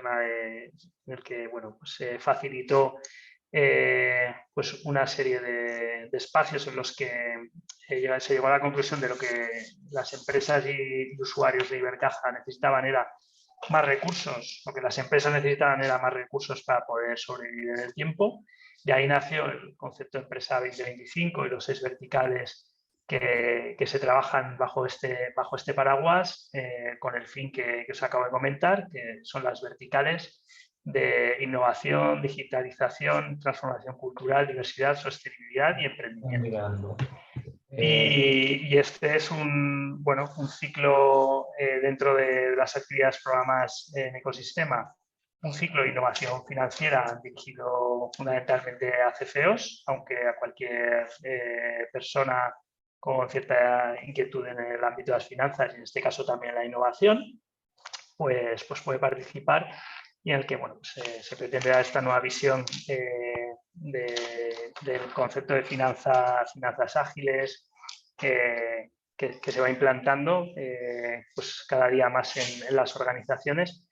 en el que bueno, pues, se facilitó pues una serie de espacios en los que se llegó a la conclusión de lo que las empresas y usuarios de Ibercaja necesitaban era más recursos, lo que las empresas necesitaban era más recursos para poder sobrevivir en el tiempo. De ahí nació el concepto de empresa 2025 y los 6 verticales que se trabajan bajo este paraguas con el fin que os acabo de comentar, que son las verticales de innovación, digitalización, transformación cultural, diversidad, sostenibilidad y emprendimiento. Y este es un ciclo dentro de las actividades programas en ecosistema, un ciclo de innovación financiera dirigido fundamentalmente a CFOs, aunque a cualquier persona con cierta inquietud en el ámbito de las finanzas, y en este caso también la innovación, pues puede participar, y en el que se pretende dar esta nueva visión del concepto de finanzas ágiles que se va implantando pues cada día más en las organizaciones.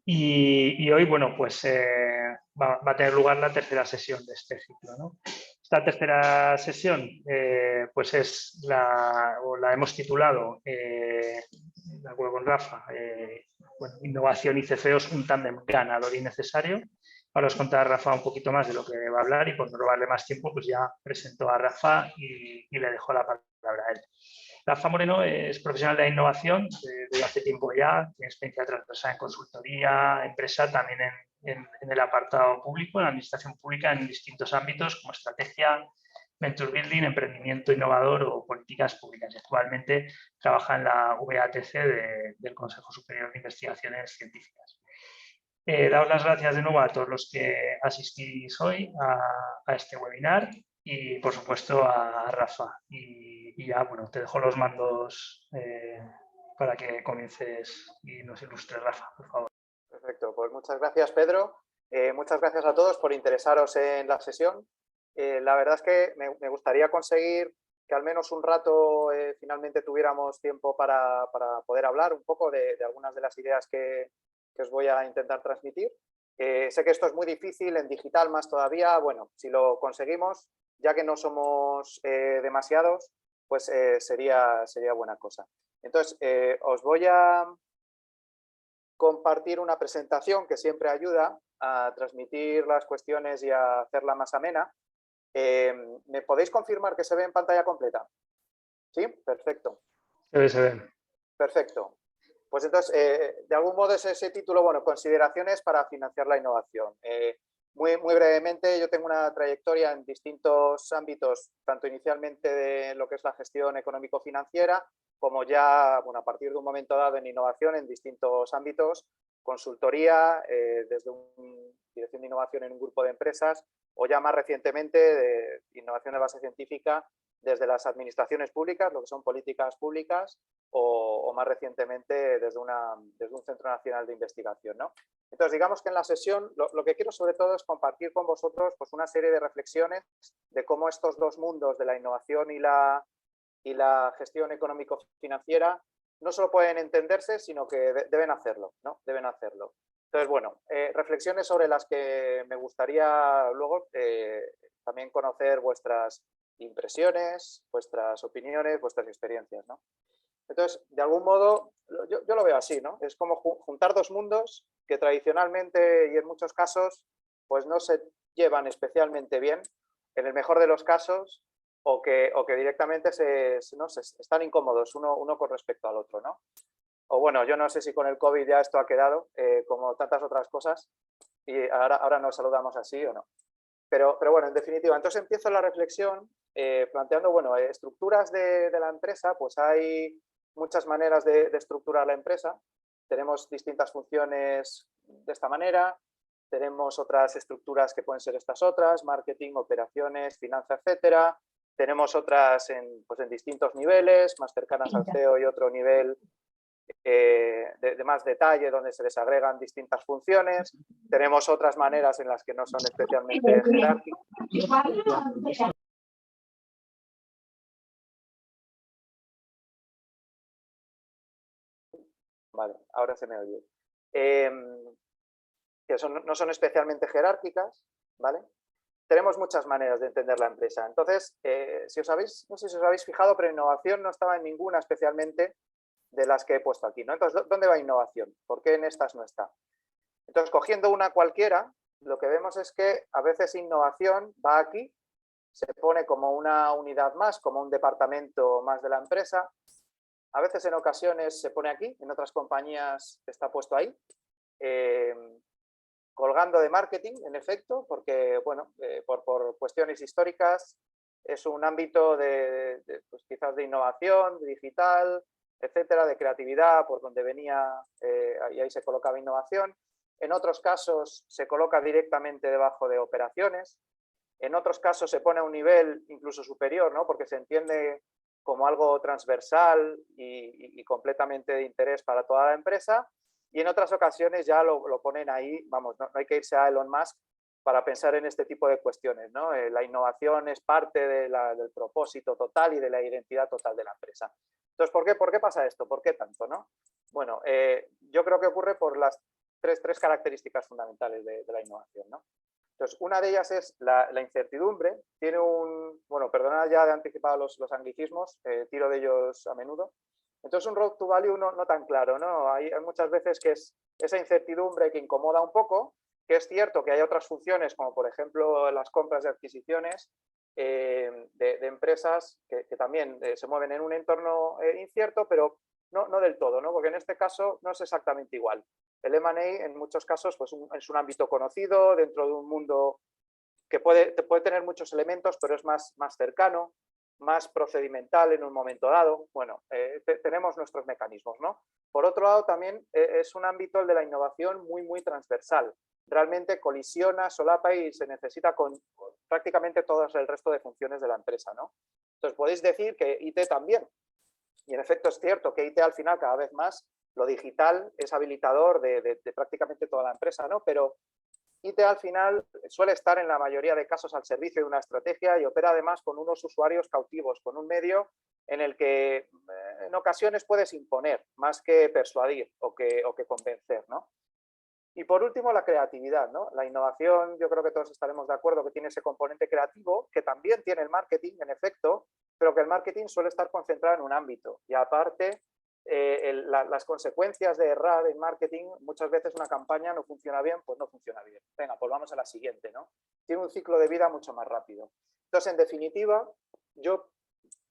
Y hoy, va a tener lugar la tercera sesión de este ciclo, ¿no? Esta tercera sesión, la hemos titulado, de acuerdo con Rafa, innovación y CFOs, un tándem ganador y necesario. Ahora os contará Rafa un poquito más de lo que va a hablar, y por no robarle más tiempo, pues ya presento a Rafa y le dejo la palabra a él. Rafa Moreno es profesional de la innovación desde hace tiempo ya, tiene experiencia transversal en consultoría, empresa, también en el apartado público, en la administración pública, en distintos ámbitos como estrategia, venture building, emprendimiento innovador o políticas públicas. Y actualmente trabaja en la VATC del Consejo Superior de Investigaciones Científicas. Daos las gracias de nuevo a todos los que asistís hoy a este webinar y, por supuesto, a Rafa. Y ya, te dejo los mandos para que comiences y nos ilustres, Rafa, por favor. Perfecto, pues muchas gracias, Pedro. Muchas gracias a todos por interesaros en la sesión. La verdad es que me gustaría conseguir que al menos un rato finalmente tuviéramos tiempo para poder hablar un poco de algunas de las ideas que os voy a intentar transmitir. Sé que esto es muy difícil, en digital más todavía. Bueno, si lo conseguimos, ya que no somos demasiados, pues sería buena cosa. Entonces, os voy a compartir una presentación que siempre ayuda a transmitir las cuestiones y a hacerla más amena. ¿Me podéis confirmar que se ve en pantalla completa? ¿Sí? Perfecto. Se ve. Perfecto. Pues entonces, de algún modo es ese título, bueno, consideraciones para financiar la innovación. Muy brevemente, yo tengo una trayectoria en distintos ámbitos, tanto inicialmente de lo que es la gestión económico-financiera, como ya, a partir de un momento dado en innovación en distintos ámbitos, consultoría, desde dirección de innovación en un grupo de empresas, o ya más recientemente de innovación de base científica desde las administraciones públicas, lo que son políticas públicas, o más recientemente desde un Centro Nacional de Investigación, ¿no? Entonces, digamos que en la sesión lo que quiero sobre todo es compartir con vosotros pues, una serie de reflexiones de cómo estos dos mundos de la innovación y la gestión económico-financiera no solo pueden entenderse, sino que deben hacerlo, ¿no? Deben hacerlo. Entonces, bueno, reflexiones sobre las que me gustaría luego también conocer vuestras impresiones, vuestras opiniones, vuestras experiencias, ¿no? Entonces, de algún modo, yo lo veo así, ¿no? Es como juntar dos mundos que tradicionalmente y en muchos casos pues no se llevan especialmente bien, en el mejor de los casos, o que directamente están incómodos uno con respecto al otro, ¿no? O bueno, yo no sé si con el COVID ya esto ha quedado, como tantas otras cosas, y ahora nos saludamos así o no. Pero bueno, en definitiva, entonces empiezo la reflexión planteando, bueno, estructuras de la empresa, pues hay muchas maneras de estructurar la empresa. Tenemos distintas funciones de esta manera, tenemos otras estructuras que pueden ser estas otras, marketing, operaciones, finanzas, etcétera. Tenemos otras en distintos niveles, más cercanas al CEO y otro nivel de más detalle, donde se les agregan distintas funciones. Tenemos otras maneras en las que no son especialmente jerárquicas. Vale, ahora se me oye. que no son especialmente jerárquicas, ¿vale? Tenemos muchas maneras de entender la empresa. Entonces, no sé si os habéis fijado, pero innovación no estaba en ninguna especialmente de las que he puesto aquí, ¿no? Entonces, ¿dónde va innovación? ¿Por qué en estas no está? Entonces, cogiendo una cualquiera, lo que vemos es que a veces innovación va aquí, se pone como una unidad más, como un departamento más de la empresa. A veces en ocasiones se pone aquí, en otras compañías está puesto ahí. Colgando de marketing, en efecto, porque, bueno, por cuestiones históricas es un ámbito pues quizás de innovación, de digital, etcétera, de creatividad, por donde venía, y ahí se colocaba innovación. En otros casos se coloca directamente debajo de operaciones. En otros casos se pone a un nivel incluso superior, ¿no? Porque se entiende como algo transversal y completamente de interés para toda la empresa. Y en otras ocasiones ya lo ponen ahí, vamos, no hay que irse a Elon Musk para pensar en este tipo de cuestiones, ¿no? La innovación es parte del propósito total y de la identidad total de la empresa. Entonces, ¿por qué pasa esto? ¿Por qué tanto, no? Bueno, yo creo que ocurre por las tres características fundamentales de la innovación, ¿no? Entonces, una de ellas es la incertidumbre. Tiene bueno, perdonad ya de anticipado los anglicismos, tiro de ellos a menudo. Entonces, un road to value no tan claro, ¿no? Hay muchas veces que es esa incertidumbre que incomoda un poco, que es cierto que hay otras funciones, como por ejemplo las compras y adquisiciones de empresas que también se mueven en un entorno incierto, pero no del todo, ¿no? Porque en este caso no es exactamente igual. El M&A en muchos casos pues, es un ámbito conocido dentro de un mundo que puede tener muchos elementos, pero es más cercano, más procedimental en un momento dado. Bueno, tenemos nuestros mecanismos, ¿no? Por otro lado, también es un ámbito, el de la innovación, muy transversal. Realmente colisiona, solapa y se necesita con prácticamente todo el resto de funciones de la empresa, ¿no? Entonces, podéis decir que IT también. Y en efecto es cierto que IT al final cada vez más lo digital es habilitador de prácticamente toda la empresa, ¿no? Pero IT al final suele estar en la mayoría de casos al servicio de una estrategia y opera además con unos usuarios cautivos, con un medio en el que en ocasiones puedes imponer más que persuadir o que convencer, ¿no? Y por último, la creatividad, ¿no? La innovación, yo creo que todos estaremos de acuerdo que tiene ese componente creativo, que también tiene el marketing, en efecto, pero que el marketing suele estar concentrado en un ámbito. Y aparte, las consecuencias de errar en marketing, muchas veces una campaña no funciona bien, pues no funciona bien. Venga, pues vamos a la siguiente, ¿no? Tiene un ciclo de vida mucho más rápido. Entonces, en definitiva, yo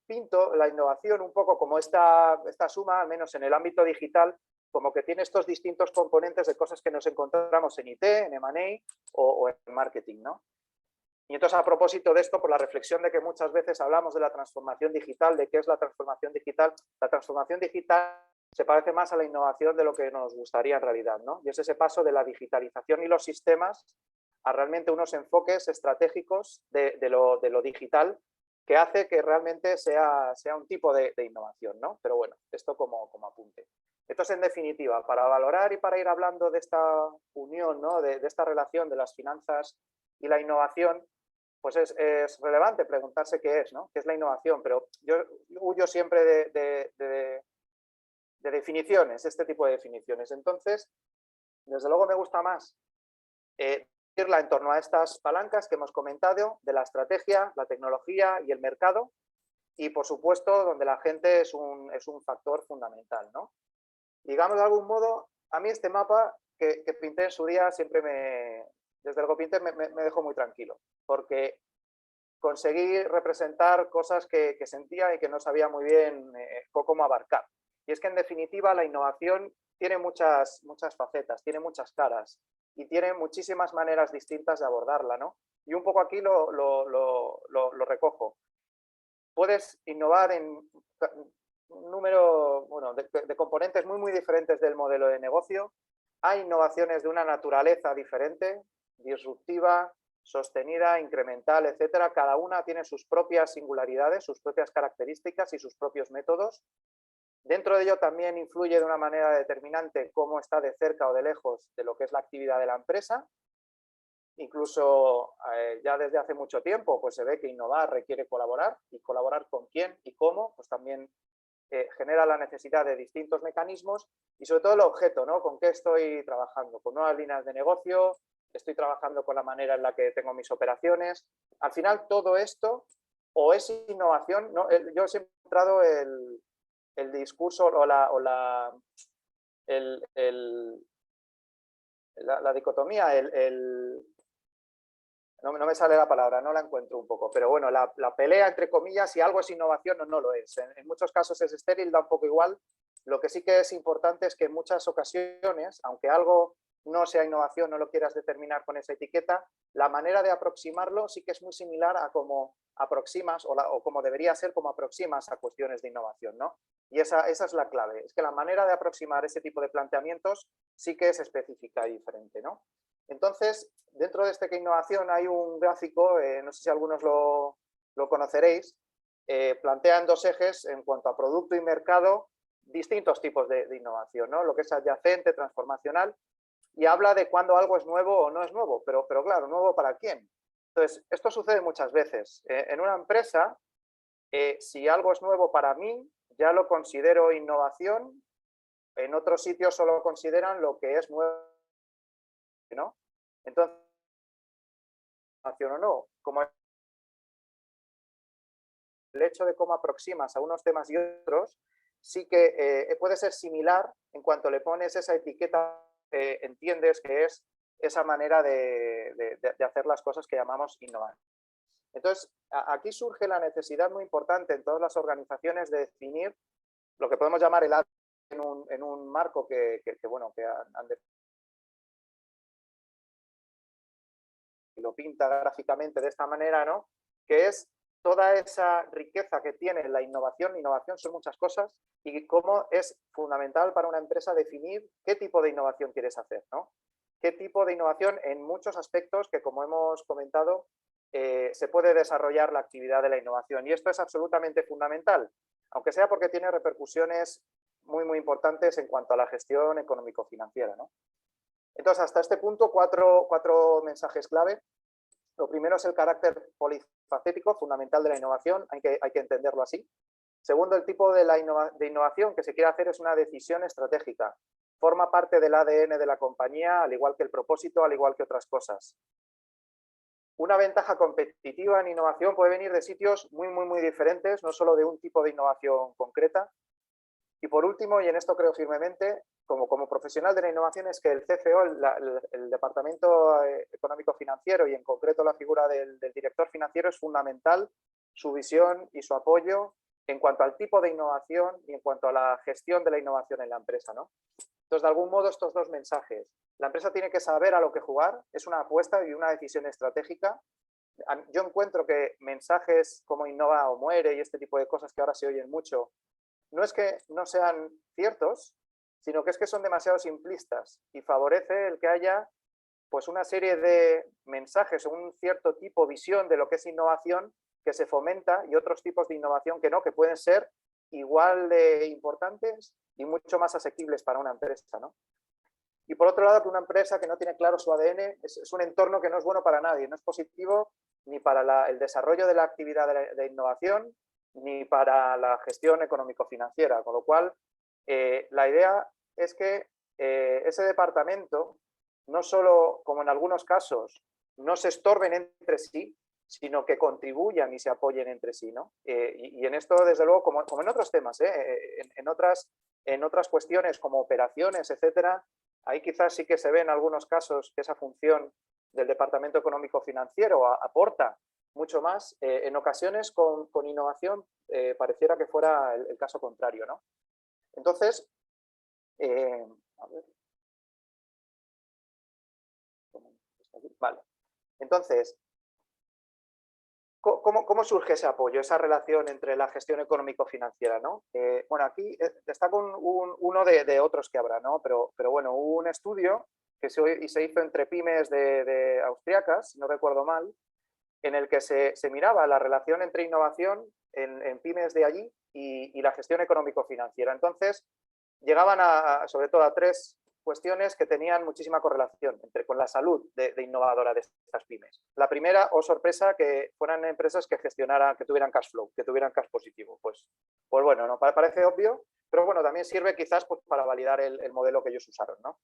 pinto la innovación un poco como esta suma, al menos en el ámbito digital, como que tiene estos distintos componentes de cosas que nos encontramos en IT, en M&A o en marketing, ¿no? Y entonces, a propósito de esto, por la reflexión de que muchas veces hablamos de la transformación digital, de qué es la transformación digital se parece más a la innovación de lo que nos gustaría en realidad, ¿no? Y es ese paso de la digitalización y los sistemas a realmente unos enfoques estratégicos de lo digital que hace que realmente sea un tipo de innovación, ¿no? Pero bueno, esto como apunte. Entonces, en definitiva, para valorar y para ir hablando de esta unión, ¿no? de esta relación de las finanzas y la innovación, pues es relevante preguntarse qué es, ¿no? ¿Qué es la innovación? Pero yo huyo siempre de definiciones, este tipo de definiciones. Entonces, desde luego me gusta más irla en torno a estas palancas que hemos comentado, de la estrategia, la tecnología y el mercado, y por supuesto donde la gente es un factor fundamental, ¿no? Digamos de algún modo, a mí este mapa que pinté en su día siempre desde el que pinté me dejó muy tranquilo, porque conseguí representar cosas que sentía y que no sabía muy bien cómo abarcar. Y es que en definitiva la innovación tiene muchas facetas, tiene muchas caras y tiene muchísimas maneras distintas de abordarla, ¿no? Y un poco aquí lo recojo. Puedes innovar en un número de componentes muy diferentes del modelo de negocio. Hay innovaciones de una naturaleza diferente, disruptiva, sostenida, incremental, etcétera. Cada una tiene sus propias singularidades, sus propias características y sus propios métodos. Dentro de ello también influye de una manera determinante cómo está de cerca o de lejos de lo que es la actividad de la empresa. Incluso ya desde hace mucho tiempo pues se ve que innovar requiere colaborar, y colaborar con quién y cómo pues también genera la necesidad de distintos mecanismos y sobre todo el objeto, ¿no? ¿Con qué estoy trabajando? ¿Con nuevas líneas de negocio? ¿Estoy trabajando con la manera en la que tengo mis operaciones? Al final todo esto o es innovación, ¿no? Yo siempre he encontrado el discurso o la dicotomía, no me sale la palabra, no la encuentro un poco, pero bueno, la pelea entre comillas, si algo es innovación o no lo es. En muchos casos es estéril, da un poco igual. Lo que sí que es importante es que en muchas ocasiones, aunque algo no sea innovación, no lo quieras determinar con esa etiqueta, la manera de aproximarlo sí que es muy similar a cómo aproximas o como debería ser como aproximas a cuestiones de innovación, ¿no? Y esa es la clave, es que la manera de aproximar ese tipo de planteamientos sí que es específica y diferente, ¿no? Entonces, dentro de este innovación hay un gráfico, no sé si algunos lo conoceréis, plantea en dos ejes en cuanto a producto y mercado distintos tipos de innovación, ¿no? Lo que es adyacente, transformacional, y habla de cuándo algo es nuevo o no es nuevo, pero claro, ¿nuevo para quién? Entonces, esto sucede muchas veces. En una empresa, si algo es nuevo para mí, ya lo considero innovación, en otros sitios solo consideran lo que es nuevo, ¿no? Entonces, innovación o no, como el hecho de cómo aproximas a unos temas y otros, sí que puede ser similar en cuanto le pones esa etiqueta, entiendes que es esa manera de hacer las cosas que llamamos innovar. Entonces, aquí surge la necesidad muy importante en todas las organizaciones de definir lo que podemos llamar el en un marco que lo pinta gráficamente de esta manera, ¿no? Que es toda esa riqueza que tiene la innovación. Innovación son muchas cosas y cómo es fundamental para una empresa definir qué tipo de innovación quieres hacer, ¿no? Qué tipo de innovación en muchos aspectos que, como hemos comentado, se puede desarrollar la actividad de la innovación. Y esto es absolutamente fundamental, aunque sea porque tiene repercusiones muy, muy importantes en cuanto a la gestión económico-financiera, ¿no? Entonces, hasta este punto, cuatro mensajes clave. Lo primero es el carácter polifacético, fundamental de la innovación, hay que entenderlo así. Segundo, el tipo de innovación que se quiere hacer es una decisión estratégica. Forma parte del ADN de la compañía, al igual que el propósito, al igual que otras cosas. Una ventaja competitiva en innovación puede venir de sitios muy, muy, muy diferentes, no solo de un tipo de innovación concreta. Y por último, y en esto creo firmemente, como profesional de la innovación, es que el CFO, el Departamento Económico Financiero y en concreto la figura del director financiero es fundamental, su visión y su apoyo en cuanto al tipo de innovación y en cuanto a la gestión de la innovación en la empresa, ¿no? Entonces, de algún modo, estos dos mensajes. La empresa tiene que saber a lo que jugar, es una apuesta y una decisión estratégica. Yo encuentro que mensajes como innova o muere y este tipo de cosas que ahora se oyen mucho, no es que no sean ciertos, sino que es que son demasiado simplistas y favorece el que haya pues una serie de mensajes o un cierto tipo de visión de lo que es innovación que se fomenta y otros tipos de innovación que no, que pueden ser igual de importantes y mucho más asequibles para una empresa, ¿no? Y por otro lado, que una empresa que no tiene claro su ADN es un entorno que no es bueno para nadie, no es positivo ni para el desarrollo de la actividad de innovación, ni para la gestión económico-financiera, con lo cual la idea es que ese departamento no solo, como en algunos casos, no se estorben entre sí, sino que contribuyan y se apoyen entre sí, ¿no? Y en esto, desde luego, como en otros temas, en otras cuestiones como operaciones, etcétera, ahí quizás sí que se ve en algunos casos que esa función del Departamento Económico-Financiero aporta mucho más. En ocasiones con innovación pareciera que fuera el caso contrario, ¿no? Entonces, a ver. Vale. Entonces, ¿cómo surge ese apoyo, esa relación entre la gestión económico-financiera, ¿no? Bueno, aquí destaco uno de otros que habrá, ¿no? Pero bueno, hubo un estudio que se hizo entre pymes de austriacas, si no recuerdo mal, en el que se miraba la relación entre innovación en pymes de allí y la gestión económico-financiera. Entonces, llegaban sobre todo a tres cuestiones que tenían muchísima correlación con la salud de innovadora de estas pymes. La primera, oh sorpresa, que fueran empresas que gestionaran, que tuvieran cash flow, que tuvieran cash positivo. Pues bueno, ¿no? Parece obvio, pero bueno, también sirve quizás pues, para validar el modelo que ellos usaron, ¿no?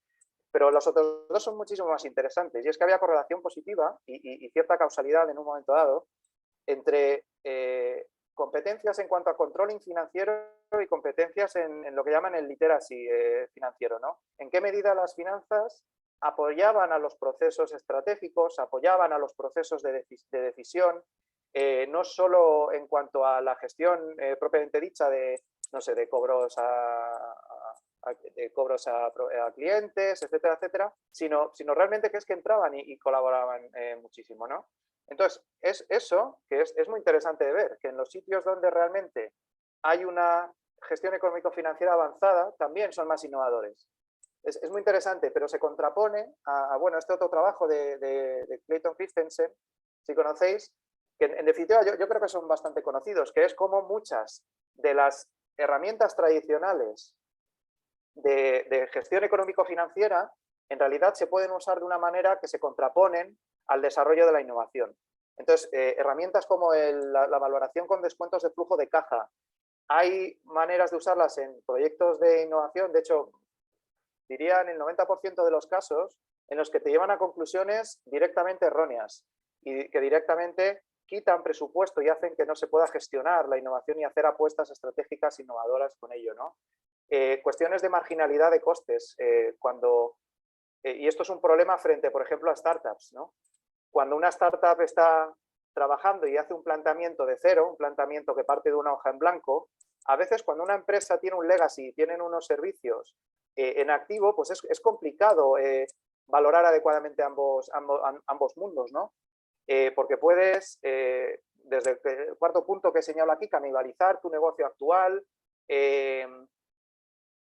Pero los otros dos son muchísimo más interesantes, y es que había correlación positiva y cierta causalidad en un momento dado entre competencias en cuanto a controlling financiero y competencias en lo que llaman el literacy financiero, ¿no? En qué medida las finanzas apoyaban a los procesos estratégicos, apoyaban a los procesos de decisión, no solo en cuanto a la gestión propiamente dicha de, no sé, de cobros a clientes, etcétera, etcétera, sino realmente que es que entraban y colaboraban muchísimo, ¿no? Entonces, es eso que es muy interesante de ver, que en los sitios donde realmente hay una gestión económico-financiera avanzada, también son más innovadores. Es muy interesante, pero se contrapone bueno, este otro trabajo de Clayton Christensen, si conocéis, que en definitiva yo creo que son bastante conocidos, que es como muchas de las herramientas tradicionales de gestión económico-financiera en realidad se pueden usar de una manera que se contraponen al desarrollo de la innovación. Entonces, herramientas como la valoración con descuentos de flujo de caja, hay maneras de usarlas en proyectos de innovación, de hecho, diría en el 90% de los casos, en los que te llevan a conclusiones directamente erróneas y que directamente quitan presupuesto y hacen que no se pueda gestionar la innovación y hacer apuestas estratégicas innovadoras con ello, ¿no? Cuestiones de marginalidad de costes, y esto es un problema frente, por ejemplo, a startups, ¿no? Cuando una startup está trabajando y hace un planteamiento de cero, un planteamiento que parte de una hoja en blanco, a veces cuando una empresa tiene un legacy, tienen unos servicios en activo, pues es complicado valorar adecuadamente ambos mundos, ¿no? Porque puedes, desde el cuarto punto que señalo aquí, canibalizar tu negocio actual,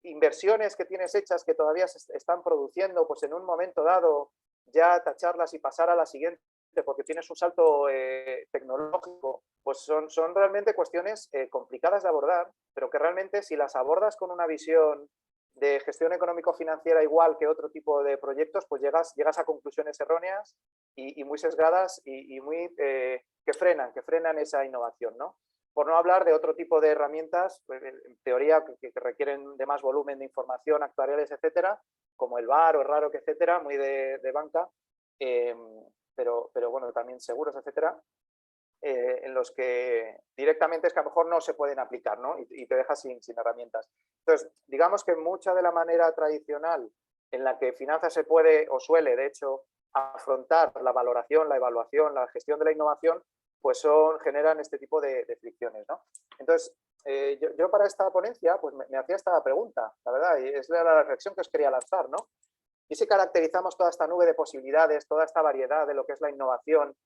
inversiones que tienes hechas que todavía se están produciendo, pues en un momento dado ya tacharlas y pasar a la siguiente porque tienes un salto tecnológico, pues son realmente cuestiones complicadas de abordar, pero que realmente si las abordas con una visión de gestión económico-financiera igual que otro tipo de proyectos, pues llegas a conclusiones erróneas y muy sesgadas y muy que frenan esa innovación, ¿no? Por no hablar de otro tipo de herramientas, pues, en teoría, que requieren de más volumen de información, actuariales, etcétera, como el VAR o el RAROC, etcétera, muy de banca, pero bueno, también seguros, etcétera, en los que directamente es que a lo mejor no se pueden aplicar, ¿no? Y te dejas sin herramientas. Entonces, digamos que mucha de la manera tradicional en la que finanzas se puede o suele, de hecho, afrontar la valoración, la evaluación, la gestión de la innovación, pues generan este tipo de fricciones, ¿no? Entonces, yo para esta ponencia pues me hacía esta pregunta, la verdad, y es la reflexión que os quería lanzar, ¿no? Y si caracterizamos toda esta nube de posibilidades, toda esta variedad de lo que es la innovación,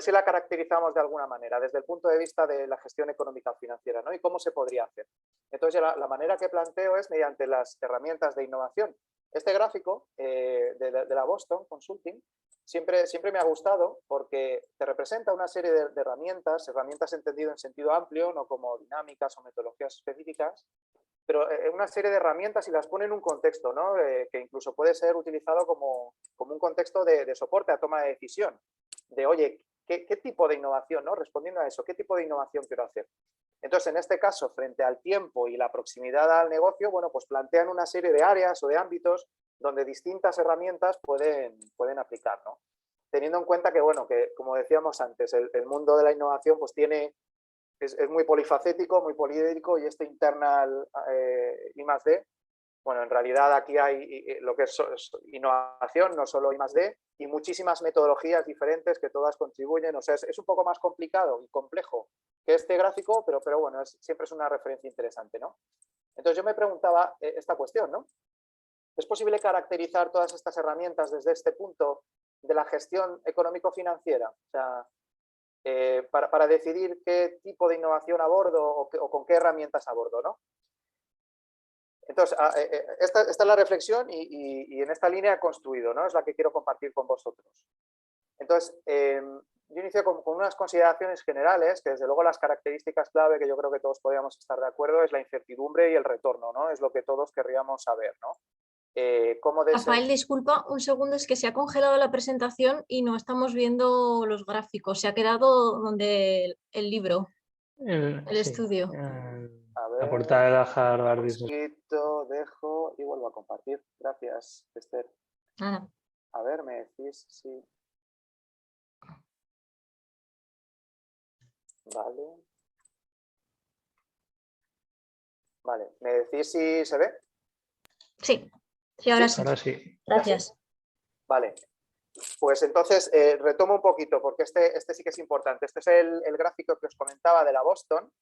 si la caracterizamos de alguna manera, desde el punto de vista de la gestión económica o financiera, ¿no? Y cómo se podría hacer. Entonces, la manera que planteo es mediante las herramientas de innovación. Este gráfico de la Boston Consulting siempre me ha gustado porque te representa una serie de herramientas entendido en sentido amplio, no como dinámicas o metodologías específicas, pero una serie de herramientas y las pone en un contexto, ¿no? Que incluso puede ser utilizado como un contexto de soporte a toma de decisión, de, oye, ¿qué tipo de innovación, ¿no? Respondiendo a eso, ¿qué tipo de innovación quiero hacer? Entonces, en este caso, frente al tiempo y la proximidad al negocio, bueno, pues plantean una serie de áreas o de ámbitos donde distintas herramientas pueden aplicar, ¿no? Teniendo en cuenta que, bueno, que como decíamos antes, el mundo de la innovación pues es muy polifacético, muy poliédrico, y este internal I+D, bueno, en realidad aquí hay lo que es innovación, no solo I+D, y muchísimas metodologías diferentes que todas contribuyen. O sea, es un poco más complicado y complejo que este gráfico, pero bueno, siempre es una referencia interesante, ¿no? Entonces yo me preguntaba esta cuestión, ¿no? ¿Es posible caracterizar todas estas herramientas desde este punto de la gestión económico-financiera? O sea, para decidir qué tipo de innovación abordo o con qué herramientas abordo, ¿no? Entonces, esta es la reflexión y en esta línea he construido, ¿no? Es la que quiero compartir con vosotros. Entonces, yo inicio con unas consideraciones generales, que desde luego las características clave que yo creo que todos podríamos estar de acuerdo es la incertidumbre y el retorno, ¿no? Es lo que todos querríamos saber, ¿no? cómo Rafael, disculpa un segundo, es que se ha congelado la presentación y no estamos viendo los gráficos. Se ha quedado donde el libro, el Sí, estudio. A ver, la portada de la Harvard un Business. poquito, dejo y vuelvo a compartir. Gracias, Esther. Nada. A ver, me decís si... Vale. Vale, ¿me decís si se ve? Sí, sí, ahora sí. Ahora sí. Gracias. Vale. Pues entonces retomo un poquito, porque este sí que es importante. Este es el gráfico que os comentaba de la Boston,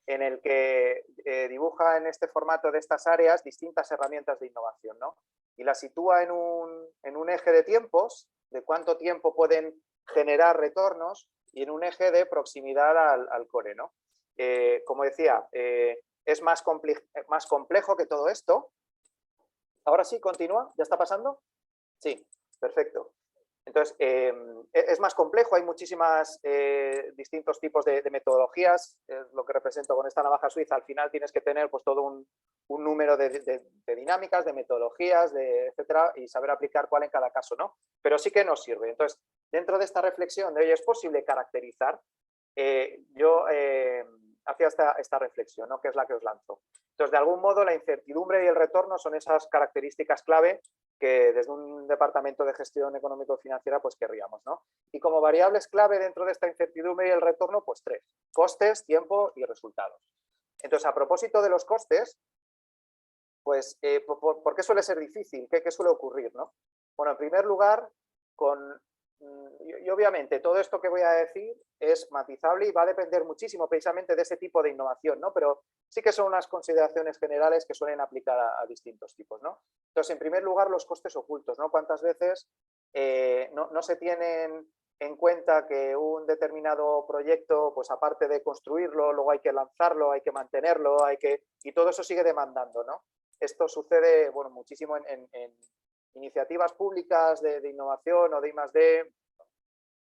en el que dibuja en este formato de estas áreas distintas herramientas de innovación, ¿no? Y las sitúa en un eje de tiempos, de cuánto tiempo pueden generar retornos, y en un eje de proximidad al core, ¿no? Como decía, es más complejo que todo esto. ¿Ahora sí? ¿Continúa? ¿Ya está pasando? Sí, perfecto. Entonces, es más complejo, hay muchísimas distintos tipos de metodologías, es lo que represento con esta navaja suiza. Al final tienes que tener pues, todo un número de dinámicas, de metodologías, etcétera, y saber aplicar cuál en cada caso, ¿no? Pero sí que nos sirve. Entonces, dentro de esta reflexión de hoy es posible caracterizar, yo hacía esta reflexión, ¿no? Que es la que os lanzo. Entonces, de algún modo, la incertidumbre y el retorno son esas características clave que desde un departamento de gestión económico-financiera pues querríamos, ¿no? Y como variables clave dentro de esta incertidumbre y el retorno, pues 3: costes, tiempo y resultados. Entonces, a propósito de los costes, pues, ¿por qué suele ser difícil? ¿Qué suele ocurrir, no? Bueno, en primer lugar, y obviamente todo esto que voy a decir es matizable y va a depender muchísimo precisamente de ese tipo de innovación, ¿no? Pero sí que son unas consideraciones generales que suelen aplicar a distintos tipos, ¿no? Entonces, en primer lugar, los costes ocultos, ¿no? ¿Cuántas veces no se tienen en cuenta que un determinado proyecto, pues aparte de construirlo, luego hay que lanzarlo, hay que mantenerlo, y todo eso sigue demandando, ¿no? Esto sucede, bueno, muchísimo en iniciativas públicas de innovación o de I+D.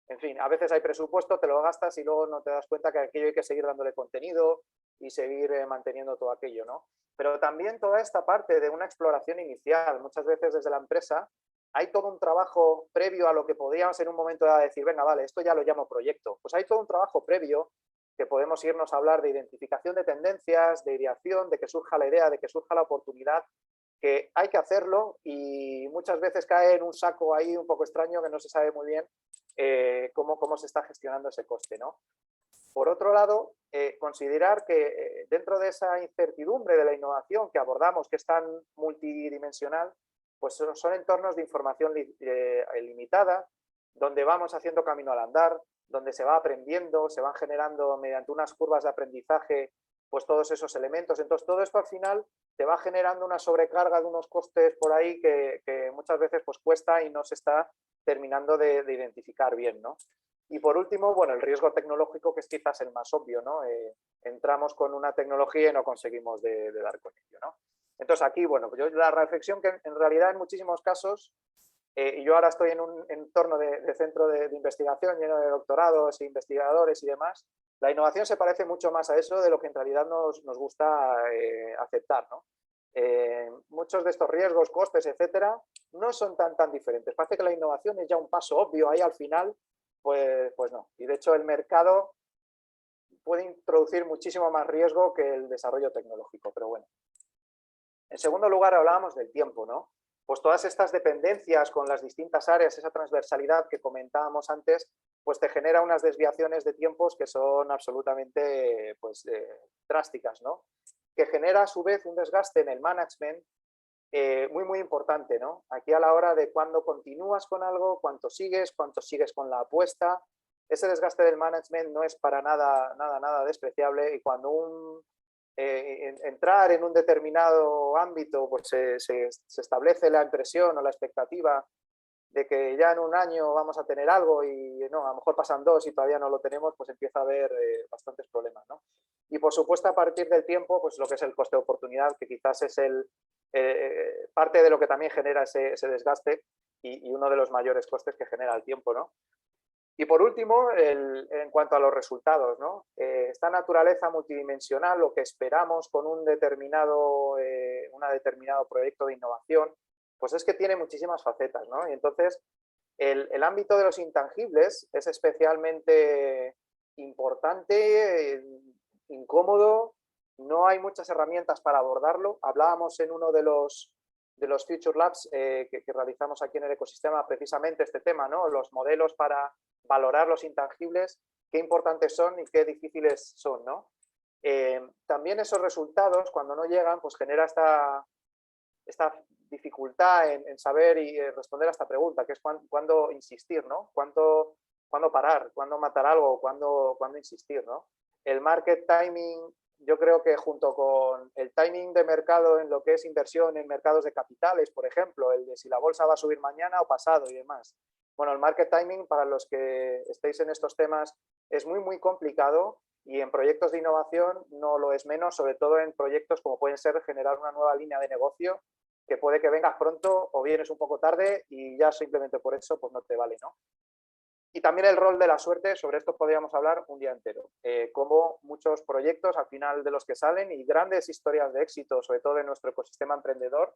En fin, a veces hay presupuesto, te lo gastas y luego no te das cuenta que aquello hay que seguir dándole contenido y seguir manteniendo todo aquello, ¿no? Pero también toda esta parte de una exploración inicial, muchas veces desde la empresa, hay todo un trabajo previo a lo que podríamos en un momento de decir, venga, vale, esto ya lo llamo proyecto. Pues hay todo un trabajo previo que podemos irnos a hablar de identificación de tendencias, de ideación, de que surja la idea, de que surja la oportunidad, que hay que hacerlo y muchas veces cae en un saco ahí un poco extraño que no se sabe muy bien cómo se está gestionando ese coste, ¿no? Por otro lado, considerar que dentro de esa incertidumbre de la innovación que abordamos, que es tan multidimensional, pues son entornos de información limitada, donde vamos haciendo camino al andar, donde se va aprendiendo, se van generando mediante unas curvas de aprendizaje pues todos esos elementos. Entonces, todo esto al final te va generando una sobrecarga de unos costes por ahí que muchas veces pues cuesta y no se está terminando de identificar bien, ¿no? Y por último, bueno, el riesgo tecnológico, que es quizás el más obvio, ¿no? Entramos con una tecnología y no conseguimos de dar con ello, ¿no? Entonces aquí, bueno, yo la reflexión que en realidad en muchísimos casos, y yo ahora estoy en un entorno de centro de investigación lleno de doctorados e investigadores y demás, la innovación se parece mucho más a eso de lo que en realidad nos gusta aceptar, ¿no? Muchos de estos riesgos, costes, etcétera, no son tan diferentes. Parece que la innovación es ya un paso obvio ahí al final, pues no. Y de hecho el mercado puede introducir muchísimo más riesgo que el desarrollo tecnológico, pero bueno. En segundo lugar, hablábamos del tiempo, ¿no? Pues todas estas dependencias con las distintas áreas, esa transversalidad que comentábamos antes, pues te genera unas desviaciones de tiempos que son absolutamente pues, drásticas, ¿no? Que genera a su vez un desgaste en el management muy importante, ¿no? Aquí a la hora de cuándo continúas con algo, cuánto sigues con la apuesta, ese desgaste del management no es para nada despreciable, y cuando entrar en un determinado ámbito pues se establece la impresión o la expectativa de que ya en un año vamos a tener algo y no, a lo mejor pasan 2 y todavía no lo tenemos, pues empieza a haber bastantes problemas, ¿no? Y por supuesto a partir del tiempo, pues lo que es el coste de oportunidad, que quizás es parte de lo que también genera ese desgaste y uno de los mayores costes que genera el tiempo, ¿no? Y por último, en cuanto a los resultados, ¿no? Esta naturaleza multidimensional, lo que esperamos con un determinado proyecto de innovación, Pues es que tiene muchísimas facetas, ¿no? Y entonces el ámbito de los intangibles es especialmente importante, incómodo, no hay muchas herramientas para abordarlo. Hablábamos en uno de los Future Labs que realizamos aquí en el ecosistema precisamente este tema, ¿no? Los modelos para valorar los intangibles, qué importantes son y qué difíciles son, ¿no? También esos resultados, cuando no llegan, pues genera esta dificultad en saber y responder a esta pregunta, que es cuándo insistir, ¿no? ¿Cuándo parar? ¿Cuándo matar algo? ¿Cuándo insistir, ¿no? El market timing, yo creo que junto con el timing de mercado en lo que es inversión en mercados de capitales, por ejemplo, el de si la bolsa va a subir mañana o pasado y demás. Bueno, el market timing, para los que estéis en estos temas, es muy, muy complicado y en proyectos de innovación no lo es menos, sobre todo en proyectos como pueden ser generar una nueva línea de negocio, que puede que vengas pronto o vienes un poco tarde y ya simplemente por eso pues no te vale, ¿no? Y también el rol de la suerte, sobre esto podríamos hablar un día entero. Como muchos proyectos al final de los que salen y grandes historias de éxito, sobre todo en nuestro ecosistema emprendedor,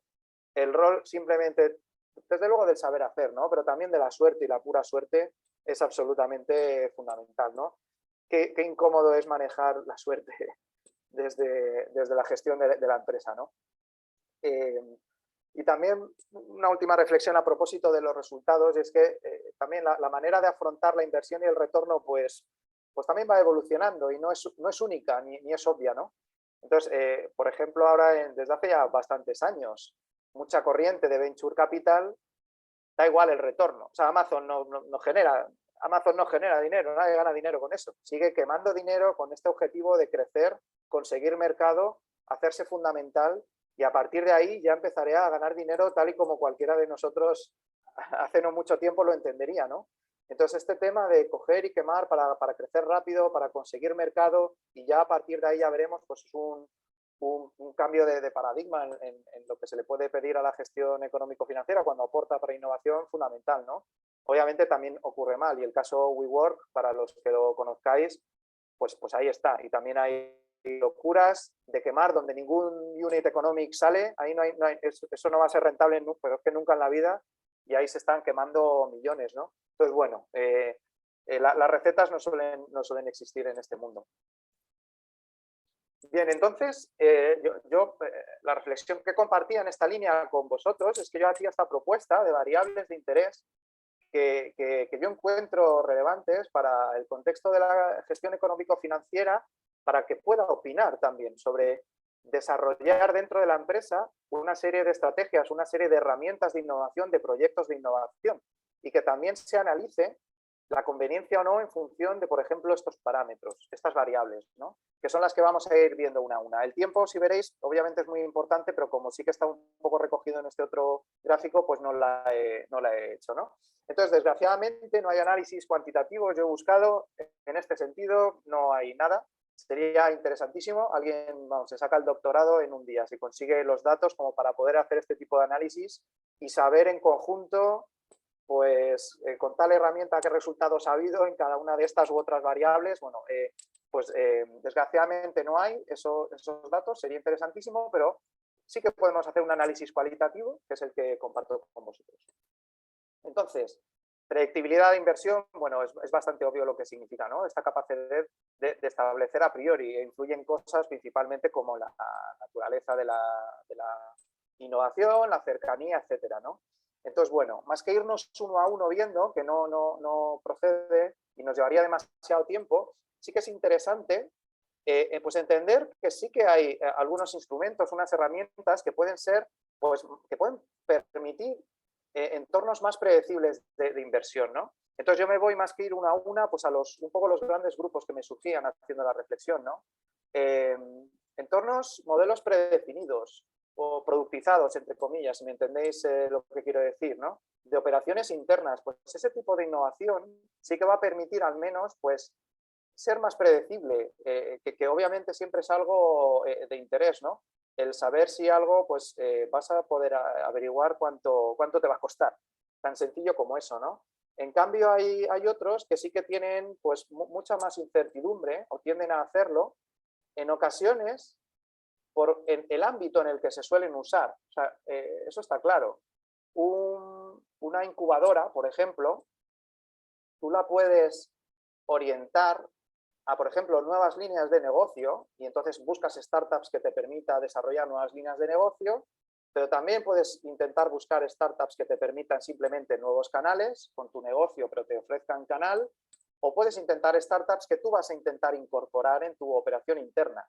el rol simplemente, desde luego del saber hacer, ¿no? Pero también de la suerte y la pura suerte es absolutamente fundamental, ¿no? Qué incómodo es manejar la suerte desde la gestión de la empresa, ¿no? Y también una última reflexión a propósito de los resultados es que también la manera de afrontar la inversión y el retorno pues también va evolucionando y no es única ni es obvia, ¿no? Entonces, por ejemplo, ahora desde hace ya bastantes años, mucha corriente de Venture Capital, da igual el retorno. O sea, Amazon no genera dinero, nadie gana dinero con eso. Sigue quemando dinero con este objetivo de crecer, conseguir mercado, hacerse fundamental. Y a partir de ahí ya empezaré a ganar dinero tal y como cualquiera de nosotros hace no mucho tiempo lo entendería, ¿no? Entonces este tema de coger y quemar para crecer rápido, para conseguir mercado y ya a partir de ahí ya veremos pues un cambio de paradigma en lo que se le puede pedir a la gestión económico-financiera cuando aporta para innovación fundamental, ¿no? Obviamente también ocurre mal y el caso WeWork, para los que lo conozcáis, pues ahí está. Y también hay locuras de quemar donde ningún unit economic sale, ahí eso no va a ser rentable, pero es que nunca en la vida, y ahí se están quemando millones, ¿no? Entonces, bueno, las recetas no suelen existir en este mundo. Bien, entonces, la reflexión que compartía en esta línea con vosotros es que yo hacía esta propuesta de variables de interés que yo encuentro relevantes para el contexto de la gestión económico-financiera, para que pueda opinar también sobre desarrollar dentro de la empresa una serie de estrategias, una serie de herramientas de innovación, de proyectos de innovación, y que también se analice la conveniencia o no en función de, por ejemplo, estos parámetros, estas variables, ¿no? Que son las que vamos a ir viendo una a una. El tiempo, si veréis, obviamente es muy importante, pero como sí que está un poco recogido en este otro gráfico, pues no la he hecho, ¿no? Entonces, desgraciadamente, no hay análisis cuantitativo. Yo he buscado en este sentido, no hay nada. Sería interesantísimo. Alguien, se saca el doctorado en un día, si consigue los datos como para poder hacer este tipo de análisis y saber en conjunto, pues con tal herramienta qué resultados ha habido en cada una de estas u otras variables. Bueno, desgraciadamente no hay esos datos. Sería interesantísimo, pero sí que podemos hacer un análisis cualitativo, que es el que comparto con vosotros. Entonces, predictibilidad de inversión, bueno, es bastante obvio lo que significa, ¿no? Esta capacidad de establecer a priori, e influyen cosas principalmente como la naturaleza de la innovación, la cercanía, etcétera, ¿no? Entonces, bueno, más que irnos uno a uno viendo, que no procede y nos llevaría demasiado tiempo, sí que es interesante pues entender que sí que hay algunos instrumentos, unas herramientas que pueden ser, pues que pueden permitir entornos más predecibles de inversión, ¿no? Entonces yo me voy más que ir una a una, pues a un poco los grandes grupos que me surgían haciendo la reflexión, ¿no? Entornos, modelos predefinidos o productizados, entre comillas, si me entendéis lo que quiero decir, ¿no? De operaciones internas, pues ese tipo de innovación sí que va a permitir al menos, pues, ser más predecible, que obviamente siempre es algo de interés, ¿no? El saber si algo, pues vas a poder averiguar cuánto te va a costar. Tan sencillo como eso, ¿no? En cambio, hay otros que sí que tienen pues mucha más incertidumbre o tienden a hacerlo en ocasiones por el ámbito en el que se suelen usar. O sea, eso está claro. una incubadora, por ejemplo, tú la puedes orientar a, por ejemplo, nuevas líneas de negocio, y entonces buscas startups que te permita desarrollar nuevas líneas de negocio, pero también puedes intentar buscar startups que te permitan simplemente nuevos canales con tu negocio, pero te ofrezcan canal, o puedes intentar startups que tú vas a intentar incorporar en tu operación interna.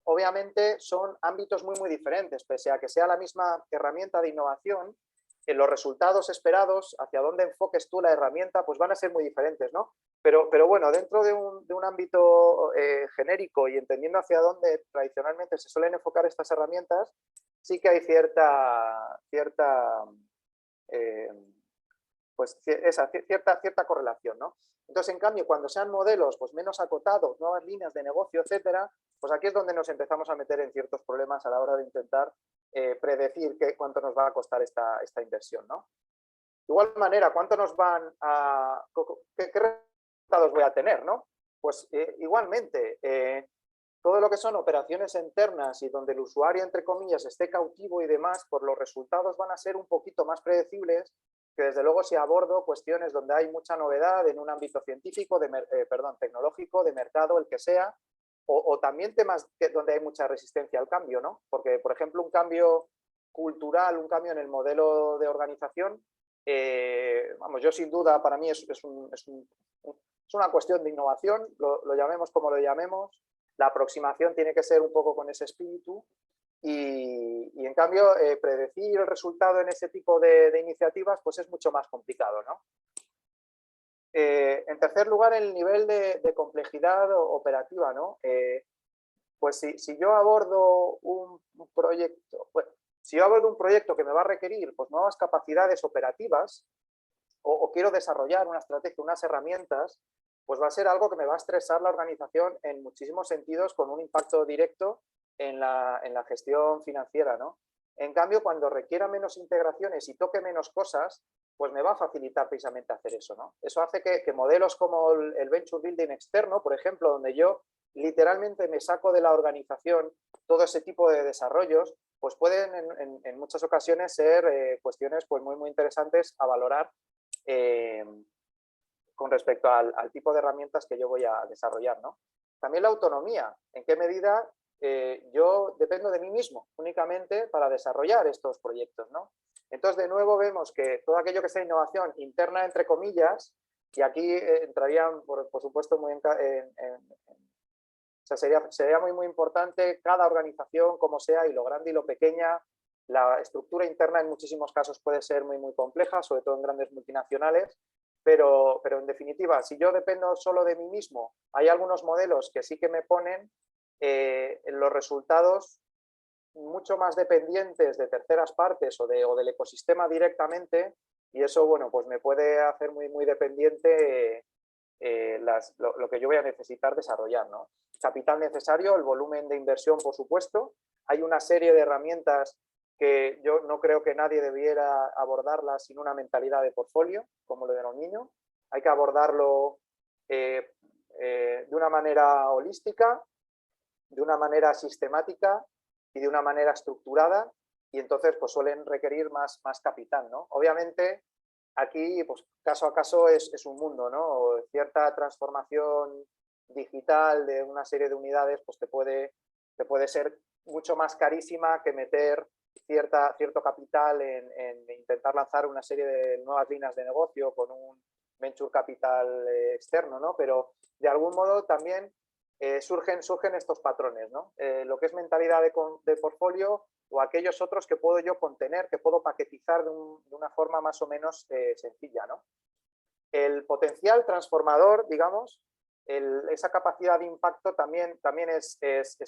Obviamente son ámbitos muy diferentes, pese a que sea la misma herramienta de innovación, en los resultados esperados, hacia dónde enfoques tú la herramienta, pues van a ser muy diferentes, ¿no? Pero bueno, dentro de un ámbito genérico y entendiendo hacia dónde tradicionalmente se suelen enfocar estas herramientas, sí que hay cierta correlación, ¿no? Entonces, en cambio, cuando sean modelos pues, menos acotados, nuevas líneas de negocio, etcétera, pues aquí es donde nos empezamos a meter en ciertos problemas a la hora de intentar predecir cuánto nos va a costar esta inversión, ¿no? De igual manera, ¿cuánto nos van a... ¿Qué resultados voy a tener, no? Pues igualmente, todo lo que son operaciones internas y donde el usuario, entre comillas, esté cautivo y demás, pues los resultados van a ser un poquito más predecibles que desde luego si abordo cuestiones donde hay mucha novedad en un ámbito científico, tecnológico, de mercado, el que sea, o también temas donde hay mucha resistencia al cambio, ¿no? Porque, por ejemplo, un cambio cultural, un cambio en el modelo de organización, vamos, yo sin duda, para mí es una cuestión de innovación, lo llamemos como lo llamemos, la aproximación tiene que ser un poco con ese espíritu y en cambio, predecir el resultado en ese tipo de iniciativas pues es mucho más complicado, ¿no? En tercer lugar, el nivel de complejidad operativa, ¿no? Pues si yo abordo un proyecto, pues, si yo abordo un proyecto que me va a requerir pues, nuevas capacidades operativas o quiero desarrollar una estrategia, unas herramientas, pues va a ser algo que me va a estresar la organización en muchísimos sentidos con un impacto directo en la gestión financiera, ¿no? En cambio, cuando requiera menos integraciones y toque menos cosas, pues me va a facilitar precisamente hacer eso, ¿no? Eso hace que modelos como el Venture Building externo, por ejemplo, donde yo literalmente me saco de la organización todo ese tipo de desarrollos, pues pueden en muchas ocasiones ser cuestiones pues muy interesantes a valorar con respecto al tipo de herramientas que yo voy a desarrollar, ¿no? También la autonomía, en qué medida yo dependo de mí mismo únicamente para desarrollar estos proyectos, ¿no? Entonces, de nuevo vemos que todo aquello que sea innovación interna, entre comillas, y aquí entrarían, por supuesto, o sea, sería muy importante cada organización, como sea, y lo grande y lo pequeña. La estructura interna en muchísimos casos puede ser muy compleja, sobre todo en grandes multinacionales, pero en definitiva, si yo dependo solo de mí mismo, hay algunos modelos que sí que me ponen los resultados mucho más dependientes de terceras partes o del ecosistema directamente, y eso, bueno, pues me puede hacer muy dependiente lo que yo voy a necesitar desarrollar, ¿no? Capital necesario, el volumen de inversión, por supuesto. Hay una serie de herramientas que yo no creo que nadie debiera abordarlas sin una mentalidad de portfolio, como lo denomino. Hay que abordarlo de una manera holística, de una manera sistemática y de una manera estructurada, y entonces pues suelen requerir más capital, ¿no? Obviamente aquí pues caso a caso es un mundo, ¿no? Cierta transformación digital de una serie de unidades pues te puede ser mucho más carísima que meter cierto capital en intentar lanzar una serie de nuevas líneas de negocio con un venture capital externo, ¿no? Pero de algún modo también surgen estos patrones, ¿no? Lo que es mentalidad de portfolio o aquellos otros que puedo yo contener, que puedo paquetizar de una forma más o menos sencilla, ¿no? El potencial transformador, digamos, esa capacidad de impacto también es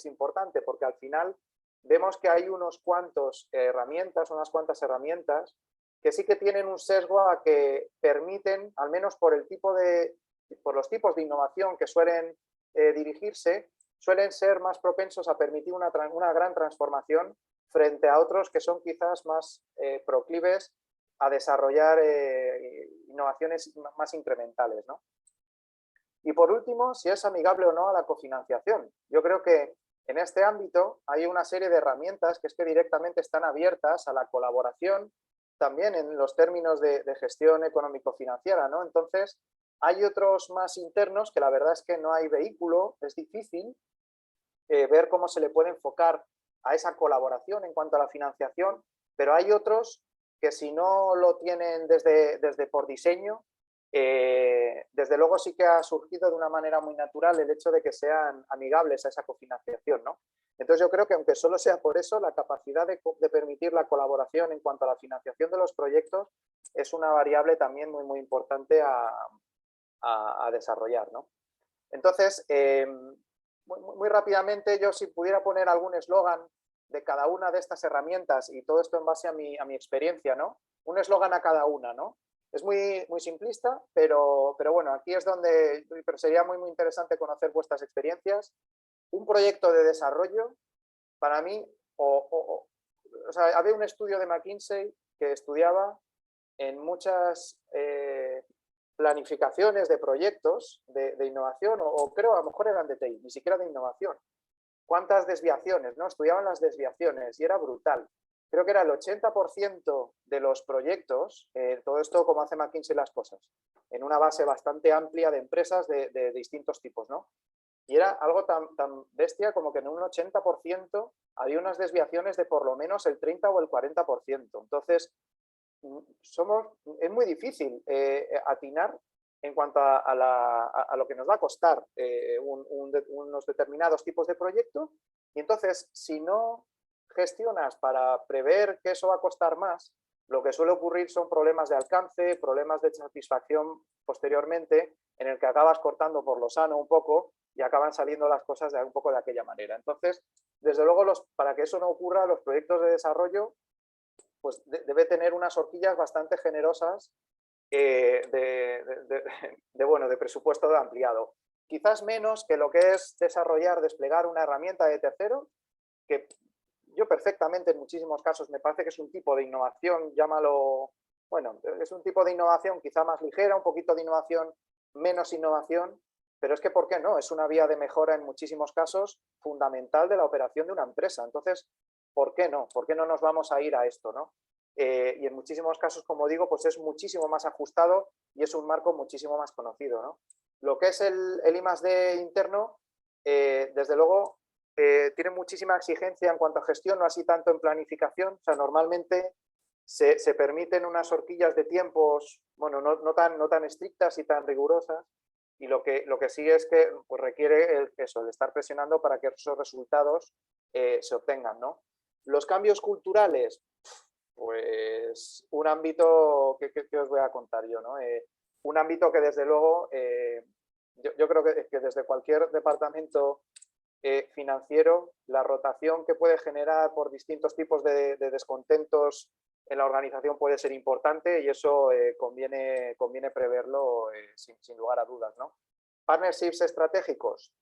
importante, porque al final vemos que hay unas cuantas herramientas que sí que tienen un sesgo a que permiten, al menos por los tipos de innovación que suelen dirigirse, suelen ser más propensos a permitir una gran transformación frente a otros que son quizás más proclives a desarrollar innovaciones más incrementales, ¿no? Y por último, si es amigable o no a la cofinanciación. Yo creo que en este ámbito hay una serie de herramientas que directamente están abiertas a la colaboración también en los términos de gestión económico-financiera, ¿no? Entonces, hay otros más internos que la verdad es que no hay vehículo, es difícil ver cómo se le puede enfocar a esa colaboración en cuanto a la financiación, pero hay otros que si no lo tienen desde por diseño, desde luego sí que ha surgido de una manera muy natural el hecho de que sean amigables a esa cofinanciación, ¿no? Entonces yo creo que aunque solo sea por eso, la capacidad de permitir la colaboración en cuanto a la financiación de los proyectos es una variable también muy, muy importante a desarrollar, ¿no? Entonces, muy rápidamente, yo si pudiera poner algún eslogan de cada una de estas herramientas, y todo esto en base a mi experiencia, ¿no? Un eslogan a cada una, ¿no? Es muy, muy simplista, pero bueno, aquí es donde sería muy, muy interesante conocer vuestras experiencias. Un proyecto de desarrollo, para mí, o sea, había un estudio de McKinsey que estudiaba en muchas planificaciones de proyectos de innovación, o creo a lo mejor eran de TI, ni siquiera de innovación. ¿Cuántas desviaciones? ¿No? Estudiaban las desviaciones y era brutal. Creo que era el 80% de los proyectos, todo esto como hace McKinsey las cosas, en una base bastante amplia de empresas de distintos tipos, ¿no? Y era algo tan bestia como que en un 80% había unas desviaciones de por lo menos el 30 o el 40%. Entonces, es muy difícil atinar en cuanto a lo que nos va a costar unos determinados tipos de proyecto, y entonces si no gestionas para prever que eso va a costar más, lo que suele ocurrir son problemas de alcance, problemas de satisfacción posteriormente, en el que acabas cortando por lo sano un poco y acaban saliendo las cosas un poco de aquella manera. Entonces, desde luego, para que eso no ocurra, los proyectos de desarrollo pues debe tener unas horquillas bastante generosas de presupuesto ampliado. Quizás menos que lo que es desarrollar, desplegar una herramienta de tercero, que yo perfectamente en muchísimos casos me parece que es un tipo de innovación, llámalo, bueno, es un tipo de innovación quizá más ligera, un poquito de innovación, menos innovación, pero es que, ¿por qué no? Es una vía de mejora en muchísimos casos fundamental de la operación de una empresa. Entonces, ¿por qué no? ¿Por qué no nos vamos a ir a esto, no? Y en muchísimos casos, como digo, pues es muchísimo más ajustado y es un marco muchísimo más conocido, ¿no? Lo que es el I+D interno, desde luego, tiene muchísima exigencia en cuanto a gestión, no así tanto en planificación. O sea, normalmente se permiten unas horquillas de tiempos, bueno, no tan estrictas y tan rigurosas, y lo que sí es que pues, requiere el estar presionando para que esos resultados se obtengan, ¿no? Los cambios culturales, pues un ámbito que os voy a contar yo, ¿no? Un ámbito que desde luego, yo creo que desde cualquier departamento financiero, la rotación que puede generar por distintos tipos de descontentos en la organización puede ser importante, y eso conviene preverlo sin lugar a dudas, ¿no? Partnerships estratégicos,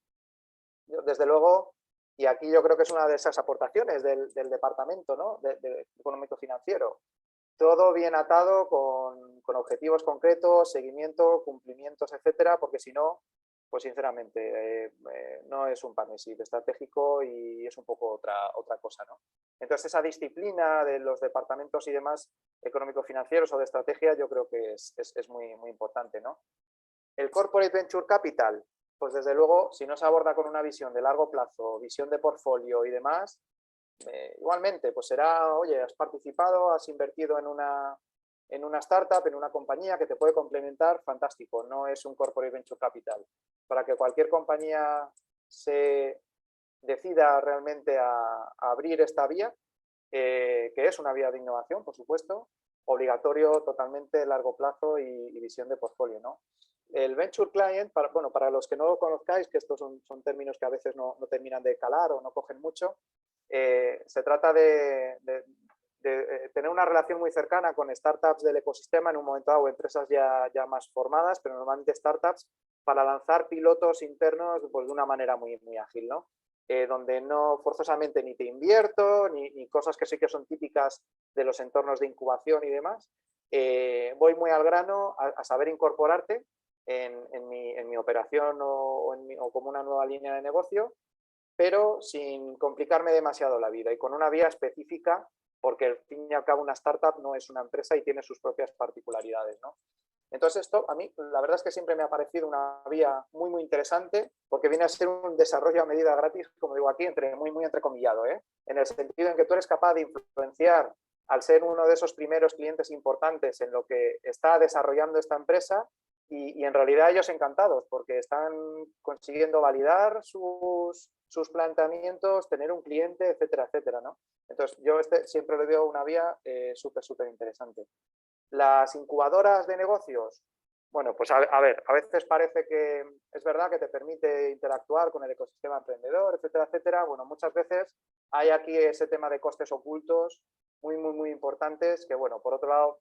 desde luego, y aquí yo creo que es una de esas aportaciones del departamento, ¿no? de económico financiero. Todo bien atado con objetivos concretos, seguimiento, cumplimientos, etcétera, porque si no, pues sinceramente no es un partnership estratégico y es un poco otra cosa, ¿no? Entonces esa disciplina de los departamentos y demás económico-financieros o de estrategia yo creo que es muy, muy importante, ¿no? El Corporate Venture Capital, pues desde luego, si no se aborda con una visión de largo plazo, visión de portfolio y demás, igualmente, pues será, oye, has participado, has invertido en una startup, en una compañía que te puede complementar, fantástico, no es un Corporate Venture Capital. Para que cualquier compañía se decida realmente a abrir esta vía, que es una vía de innovación, por supuesto, obligatorio totalmente largo plazo y visión de portfolio, ¿no? El Venture Client, para los que no lo conozcáis, que estos son términos que a veces no terminan de calar o no cogen mucho, se trata de tener una relación muy cercana con startups del ecosistema en un momento dado, empresas ya más formadas, pero normalmente startups, para lanzar pilotos internos pues, de una manera muy, muy ágil, ¿no? Donde no forzosamente ni te invierto, ni cosas que sí que son típicas de los entornos de incubación y demás. Voy muy al grano a saber incorporarte en mi operación o como una nueva línea de negocio, pero sin complicarme demasiado la vida y con una vía específica porque al fin y al cabo una startup no es una empresa y tiene sus propias particularidades, ¿no? Entonces esto a mí la verdad es que siempre me ha parecido una vía muy, muy interesante porque viene a ser un desarrollo a medida gratis, como digo aquí, muy entrecomillado, ¿eh? En el sentido en que tú eres capaz de influenciar al ser uno de esos primeros clientes importantes en lo que está desarrollando esta empresa y en realidad ellos encantados porque están consiguiendo validar sus planteamientos, tener un cliente, etcétera, etcétera, ¿no? Entonces yo siempre le veo una vía súper interesante. Las incubadoras de negocios, bueno, pues a ver, a veces parece que es verdad que te permite interactuar con el ecosistema emprendedor, etcétera, etcétera. Bueno, muchas veces hay aquí ese tema de costes ocultos muy importantes que, bueno, por otro lado,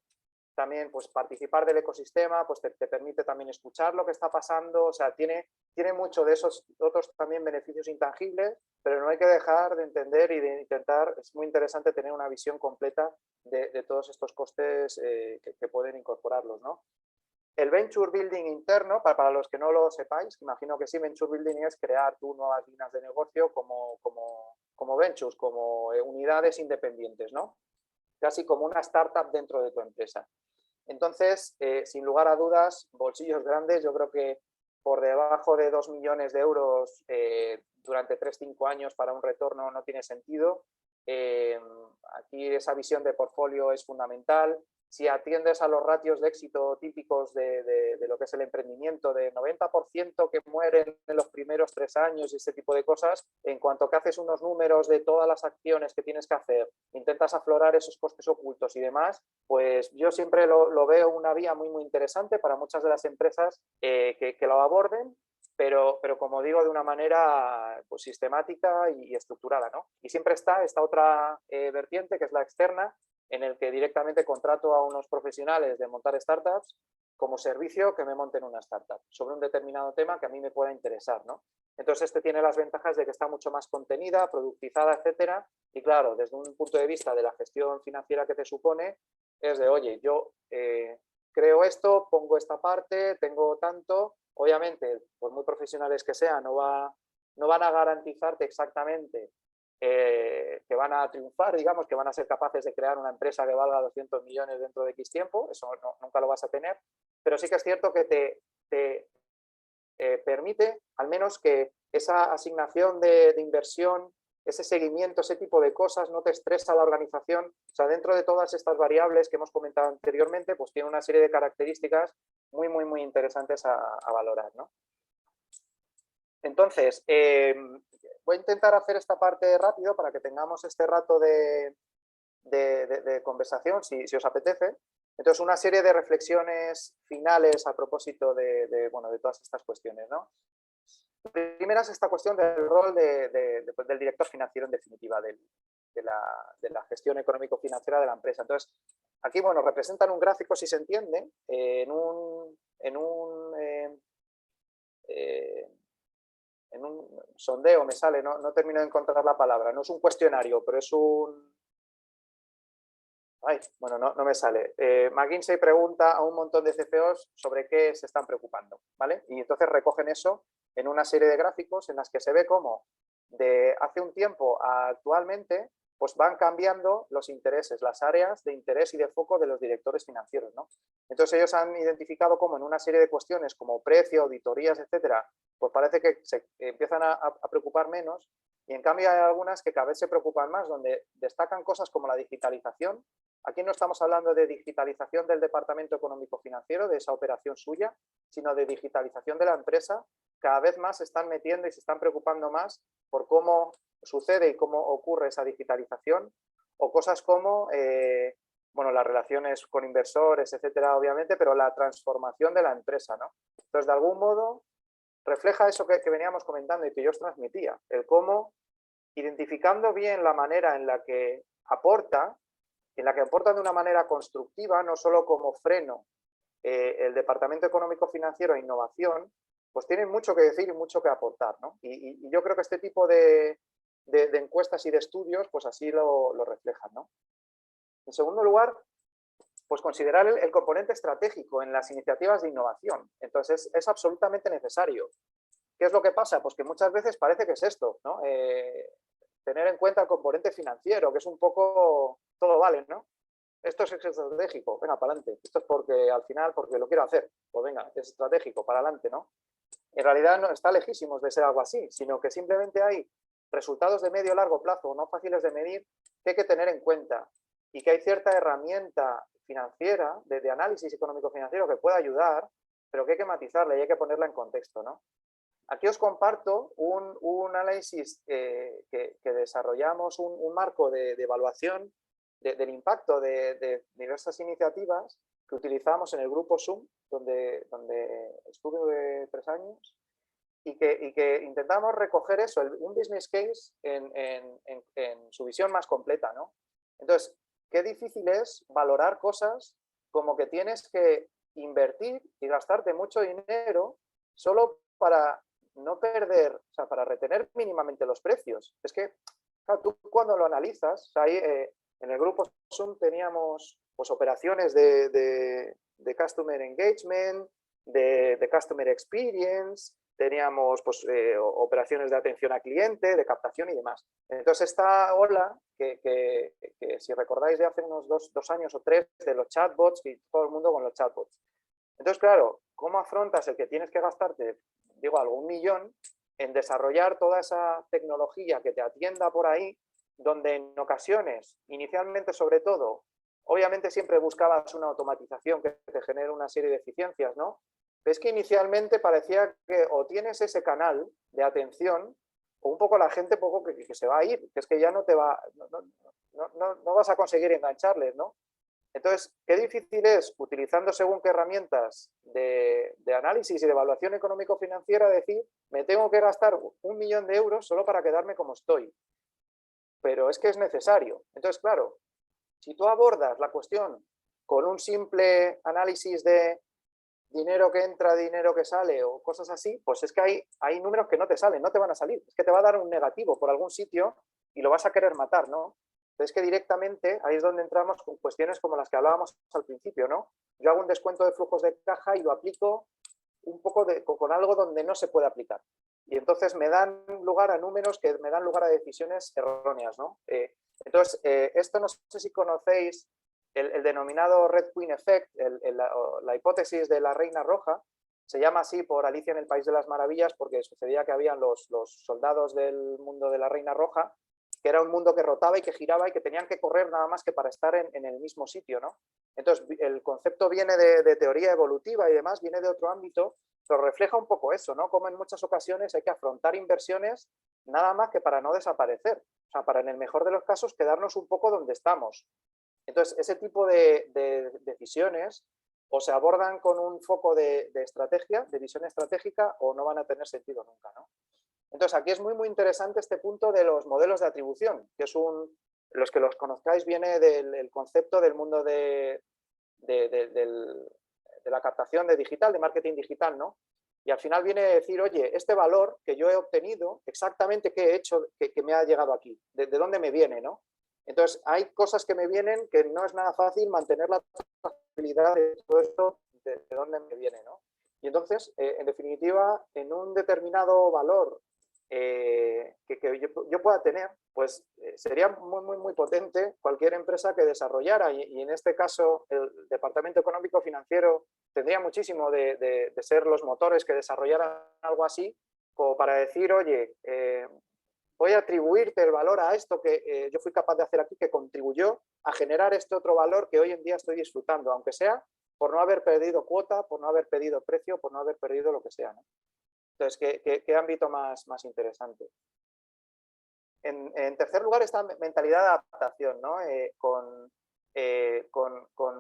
también pues participar del ecosistema pues te permite también escuchar lo que está pasando, o sea, tiene mucho de esos otros también beneficios intangibles, pero no hay que dejar de entender y de intentar, es muy interesante tener una visión completa de todos estos costes que pueden incorporarlos, ¿no? El venture building interno, para los que no lo sepáis, imagino que sí, venture building es crear tú nuevas líneas de negocio como ventures, como unidades independientes, ¿no? Casi como una startup dentro de tu empresa. Entonces, sin lugar a dudas, bolsillos grandes, yo creo que por debajo de 2 millones de euros durante 3-5 años para un retorno no tiene sentido. Aquí esa visión de portfolio es fundamental. Si atiendes a los ratios de éxito típicos de lo que es el emprendimiento, de 90% que mueren en los primeros 3 años y este tipo de cosas, en cuanto que haces unos números de todas las acciones que tienes que hacer, intentas aflorar esos costes ocultos y demás, pues yo siempre lo veo una vía muy interesante para muchas de las empresas que lo aborden, pero como digo, de una manera pues, sistemática y estructurada, ¿no? Y siempre está esta otra vertiente, que es la externa, en el que directamente contrato a unos profesionales de montar startups como servicio que me monten una startup sobre un determinado tema que a mí me pueda interesar, ¿no? Entonces este tiene las ventajas de que está mucho más contenida, productizada, etcétera, y claro, desde un punto de vista de la gestión financiera que te supone, es de, oye, yo creo esto, pongo esta parte, tengo tanto, obviamente, por muy profesionales que sean, no van a garantizarte exactamente que van a triunfar, digamos, que van a ser capaces de crear una empresa que valga 200 millones dentro de X tiempo, eso nunca lo vas a tener, pero sí que es cierto que te permite al menos que esa asignación de inversión, ese seguimiento, ese tipo de cosas no te estresa la organización, o sea, dentro de todas estas variables que hemos comentado anteriormente, pues tiene una serie de características muy interesantes a valorar, ¿no? Entonces, voy a intentar hacer esta parte rápido para que tengamos este rato de conversación, si os apetece. Entonces, una serie de reflexiones finales a propósito de todas estas cuestiones, ¿no? La primera es esta cuestión del rol del director financiero, en definitiva, de la gestión económico-financiera de la empresa. Entonces, aquí, bueno, representan un gráfico, si se entiende, en un sondeo, me sale, no termino de encontrar la palabra, no es un cuestionario, pero es un... Ay, bueno, no me sale. McKinsey pregunta a un montón de CFOs sobre qué se están preocupando, ¿vale? Y entonces recogen eso en una serie de gráficos en las que se ve cómo de hace un tiempo a actualmente pues van cambiando los intereses, las áreas de interés y de foco de los directores financieros, ¿no? Entonces ellos han identificado cómo en una serie de cuestiones como precio, auditorías, etcétera, pues parece que se empiezan a preocupar menos, y en cambio hay algunas que cada vez se preocupan más, donde destacan cosas como la digitalización. Aquí no estamos hablando de digitalización del departamento económico financiero, de esa operación suya, sino de digitalización de la empresa. Cada vez más se están metiendo y se están preocupando más por cómo sucede y cómo ocurre esa digitalización, o cosas como las relaciones con inversores, etcétera, obviamente, pero la transformación de la empresa, ¿no? Entonces, de algún modo, refleja eso que veníamos comentando y que yo os transmitía, el cómo, identificando bien la manera en la que aporta de una manera constructiva, no solo como freno, el Departamento Económico Financiero e Innovación, pues tienen mucho que decir y mucho que aportar, ¿no? Y yo creo que este tipo de encuestas y de estudios, pues así lo reflejan, ¿no? En segundo lugar, pues considerar el componente estratégico en las iniciativas de innovación. Entonces, es absolutamente necesario. ¿Qué es lo que pasa? Pues que muchas veces parece que es esto, ¿no? tener en cuenta el componente financiero, que es un poco todo vale, ¿no? Esto es estratégico, venga, para adelante. Esto es porque al final, porque lo quiero hacer. Pues venga, es estratégico, para adelante, ¿no? En realidad no está lejísimos de ser algo así, sino que simplemente hay resultados de medio o largo plazo no fáciles de medir que hay que tener en cuenta y que hay cierta herramienta financiera de análisis económico-financiero que puede ayudar, pero que hay que matizarla y hay que ponerla en contexto, ¿no? Aquí os comparto un análisis que desarrollamos, un marco de evaluación del impacto de diversas iniciativas que utilizamos en el grupo Zoom, donde estuve 3 años, y que intentamos recoger eso, un business case en su visión más completa, ¿no? Entonces, qué difícil es valorar cosas como que tienes que invertir y gastarte mucho dinero solo para no perder, o sea, para retener mínimamente los precios. Es que, claro, tú cuando lo analizas, ahí en el grupo Zoom teníamos pues operaciones de customer engagement, de customer experience, teníamos pues, operaciones de atención al cliente, de captación y demás. Entonces esta ola, que si recordáis de hace unos 2 años o 3, de los chatbots y todo el mundo con los chatbots. Entonces, claro, ¿cómo afrontas el que tienes que gastarte, digo algo, 1 millón en desarrollar toda esa tecnología que te atienda por ahí, donde en ocasiones, inicialmente sobre todo, obviamente siempre buscabas una automatización que te genere una serie de eficiencias, ¿no? Es que inicialmente parecía que o tienes ese canal de atención o un poco la gente poco que se va a ir, que es que ya no te va, no vas a conseguir engancharles, ¿no? Entonces, qué difícil es, utilizando según qué herramientas de análisis y de evaluación económico-financiera, decir, me tengo que gastar 1 millón de euros solo para quedarme como estoy. Pero es que es necesario. Entonces, claro, si tú abordas la cuestión con un simple análisis de dinero que entra, dinero que sale o cosas así, pues es que hay números que no te salen, no te van a salir. Es que te va a dar un negativo por algún sitio y lo vas a querer matar, ¿no? Entonces que directamente ahí es donde entramos con cuestiones como las que hablábamos al principio, ¿no? Yo hago un descuento de flujos de caja y lo aplico un poco con algo donde no se puede aplicar. Y entonces me dan lugar a números que me dan lugar a decisiones erróneas, ¿no? Entonces, esto no sé si conocéis el denominado Red Queen Effect, la hipótesis de la reina roja. Se llama así por Alicia en el País de las Maravillas porque sucedía que habían los soldados del mundo de la reina roja, que era un mundo que rotaba y que giraba y que tenían que correr nada más que para estar en el mismo sitio, ¿no? Entonces, el concepto viene de teoría evolutiva y demás, viene de otro ámbito, pero refleja un poco eso, ¿no? Como en muchas ocasiones hay que afrontar inversiones nada más que para no desaparecer, o sea, para en el mejor de los casos quedarnos un poco donde estamos. Entonces, ese tipo de decisiones o se abordan con un foco de estrategia, de visión estratégica, o no van a tener sentido nunca, ¿no? Entonces, aquí es muy, muy interesante este punto de los modelos de atribución, que es los que los conozcáis viene del concepto del mundo de la captación de digital, de marketing digital, ¿no? Y al final viene a decir, oye, este valor que yo he obtenido, exactamente qué he hecho que me ha llegado aquí, de dónde me viene, ¿no? Entonces, hay cosas que me vienen que no es nada fácil mantener la trazabilidad de todo esto, de dónde me viene, ¿no? Y entonces, en definitiva, en un determinado valor que yo pueda tener, pues sería muy, muy, muy potente cualquier empresa que desarrollara y en este caso el Departamento Económico Financiero tendría muchísimo de ser los motores que desarrollaran algo así, como para decir, oye, voy a atribuirte el valor a esto que yo fui capaz de hacer aquí, que contribuyó a generar este otro valor que hoy en día estoy disfrutando, aunque sea por no haber perdido cuota, por no haber perdido precio, por no haber perdido lo que sea, ¿no? Entonces, ¿qué ámbito más interesante? En tercer lugar está mentalidad de adaptación, ¿no? Con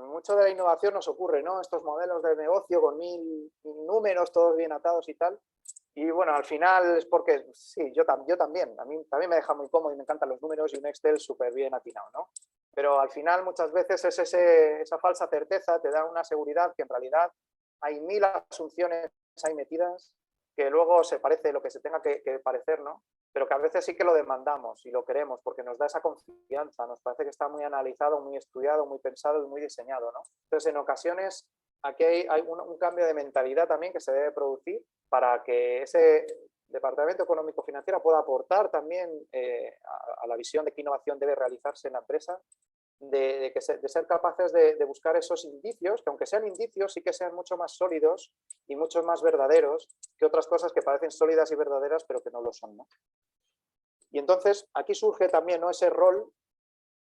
mucho de la innovación nos ocurre, ¿no? Estos modelos de negocio con mil números, todos bien atados y tal. Y bueno, al final es porque, sí, yo también, a mí también me deja muy cómodo y me encantan los números y un Excel súper bien atinado, ¿no? Pero al final muchas veces es esa falsa certeza, te da una seguridad que en realidad hay 1000 asunciones ahí metidas que luego se parece lo que se tenga que parecer, ¿no? Pero que a veces sí que lo demandamos y lo queremos porque nos da esa confianza, nos parece que está muy analizado, muy estudiado, muy pensado y muy diseñado, ¿no? Entonces, en ocasiones, aquí hay un cambio de mentalidad también que se debe producir para que Departamento Económico Financiero pueda aportar también a la visión de qué innovación debe realizarse en la empresa, de ser capaces de buscar esos indicios, que aunque sean indicios, sí que sean mucho más sólidos y mucho más verdaderos que otras cosas que parecen sólidas y verdaderas, pero que no lo son, ¿no? Y entonces aquí surge también, ¿no?, ese rol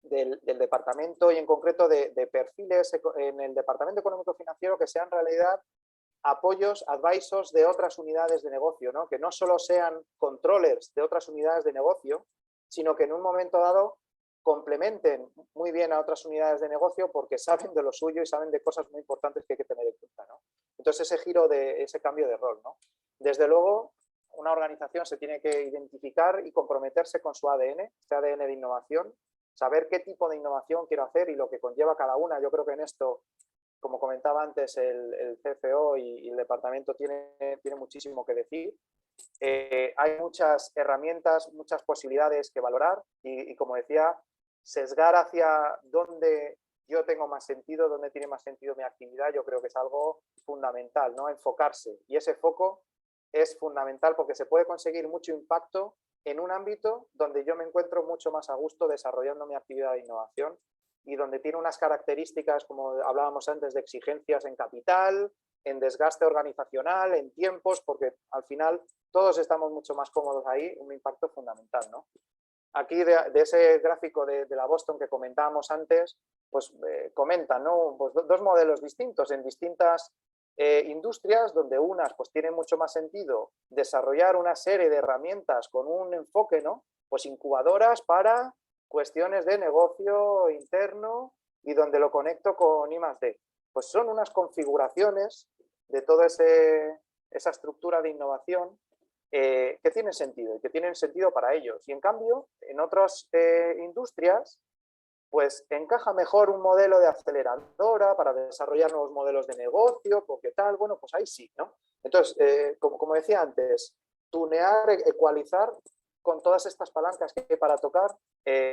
del departamento y en concreto de perfiles en el Departamento Económico Financiero que sean en realidad apoyos, advisors de otras unidades de negocio, ¿no? Que no solo sean controllers de otras unidades de negocio, sino que en un momento dado complementen muy bien a otras unidades de negocio porque saben de lo suyo y saben de cosas muy importantes que hay que tener en cuenta, ¿no? Entonces ese cambio de rol, ¿no? Desde luego, una organización se tiene que identificar y comprometerse con su ADN, este ADN de innovación, saber qué tipo de innovación quiero hacer y lo que conlleva cada una. Yo creo que en esto, como comentaba antes, el CFO y el departamento tiene muchísimo que decir. Hay muchas herramientas, muchas posibilidades que valorar y como decía, sesgar hacia dónde yo tengo más sentido, dónde tiene más sentido mi actividad, yo creo que es algo fundamental, ¿no? Enfocarse. Y ese foco es fundamental porque se puede conseguir mucho impacto en un ámbito donde yo me encuentro mucho más a gusto desarrollando mi actividad de innovación y donde tiene unas características, como hablábamos antes, de exigencias en capital, en desgaste organizacional, en tiempos, porque al final todos estamos mucho más cómodos ahí, un impacto fundamental, ¿no? Aquí de ese gráfico de la Boston que comentábamos antes, pues comentan, ¿no?, pues dos modelos distintos en distintas industrias, donde unas pues tienen mucho más sentido desarrollar una serie de herramientas con un enfoque, ¿no?, pues incubadoras para cuestiones de negocio interno y donde lo conecto con I+D. Pues son unas configuraciones de toda esa estructura de innovación que tienen sentido y que tienen sentido para ellos. Y en cambio, en otras industrias, pues encaja mejor un modelo de aceleradora para desarrollar nuevos modelos de negocio, porque tal, bueno, pues ahí sí, ¿no? Entonces, como decía antes, tunear, ecualizar con todas estas palancas que hay para tocar,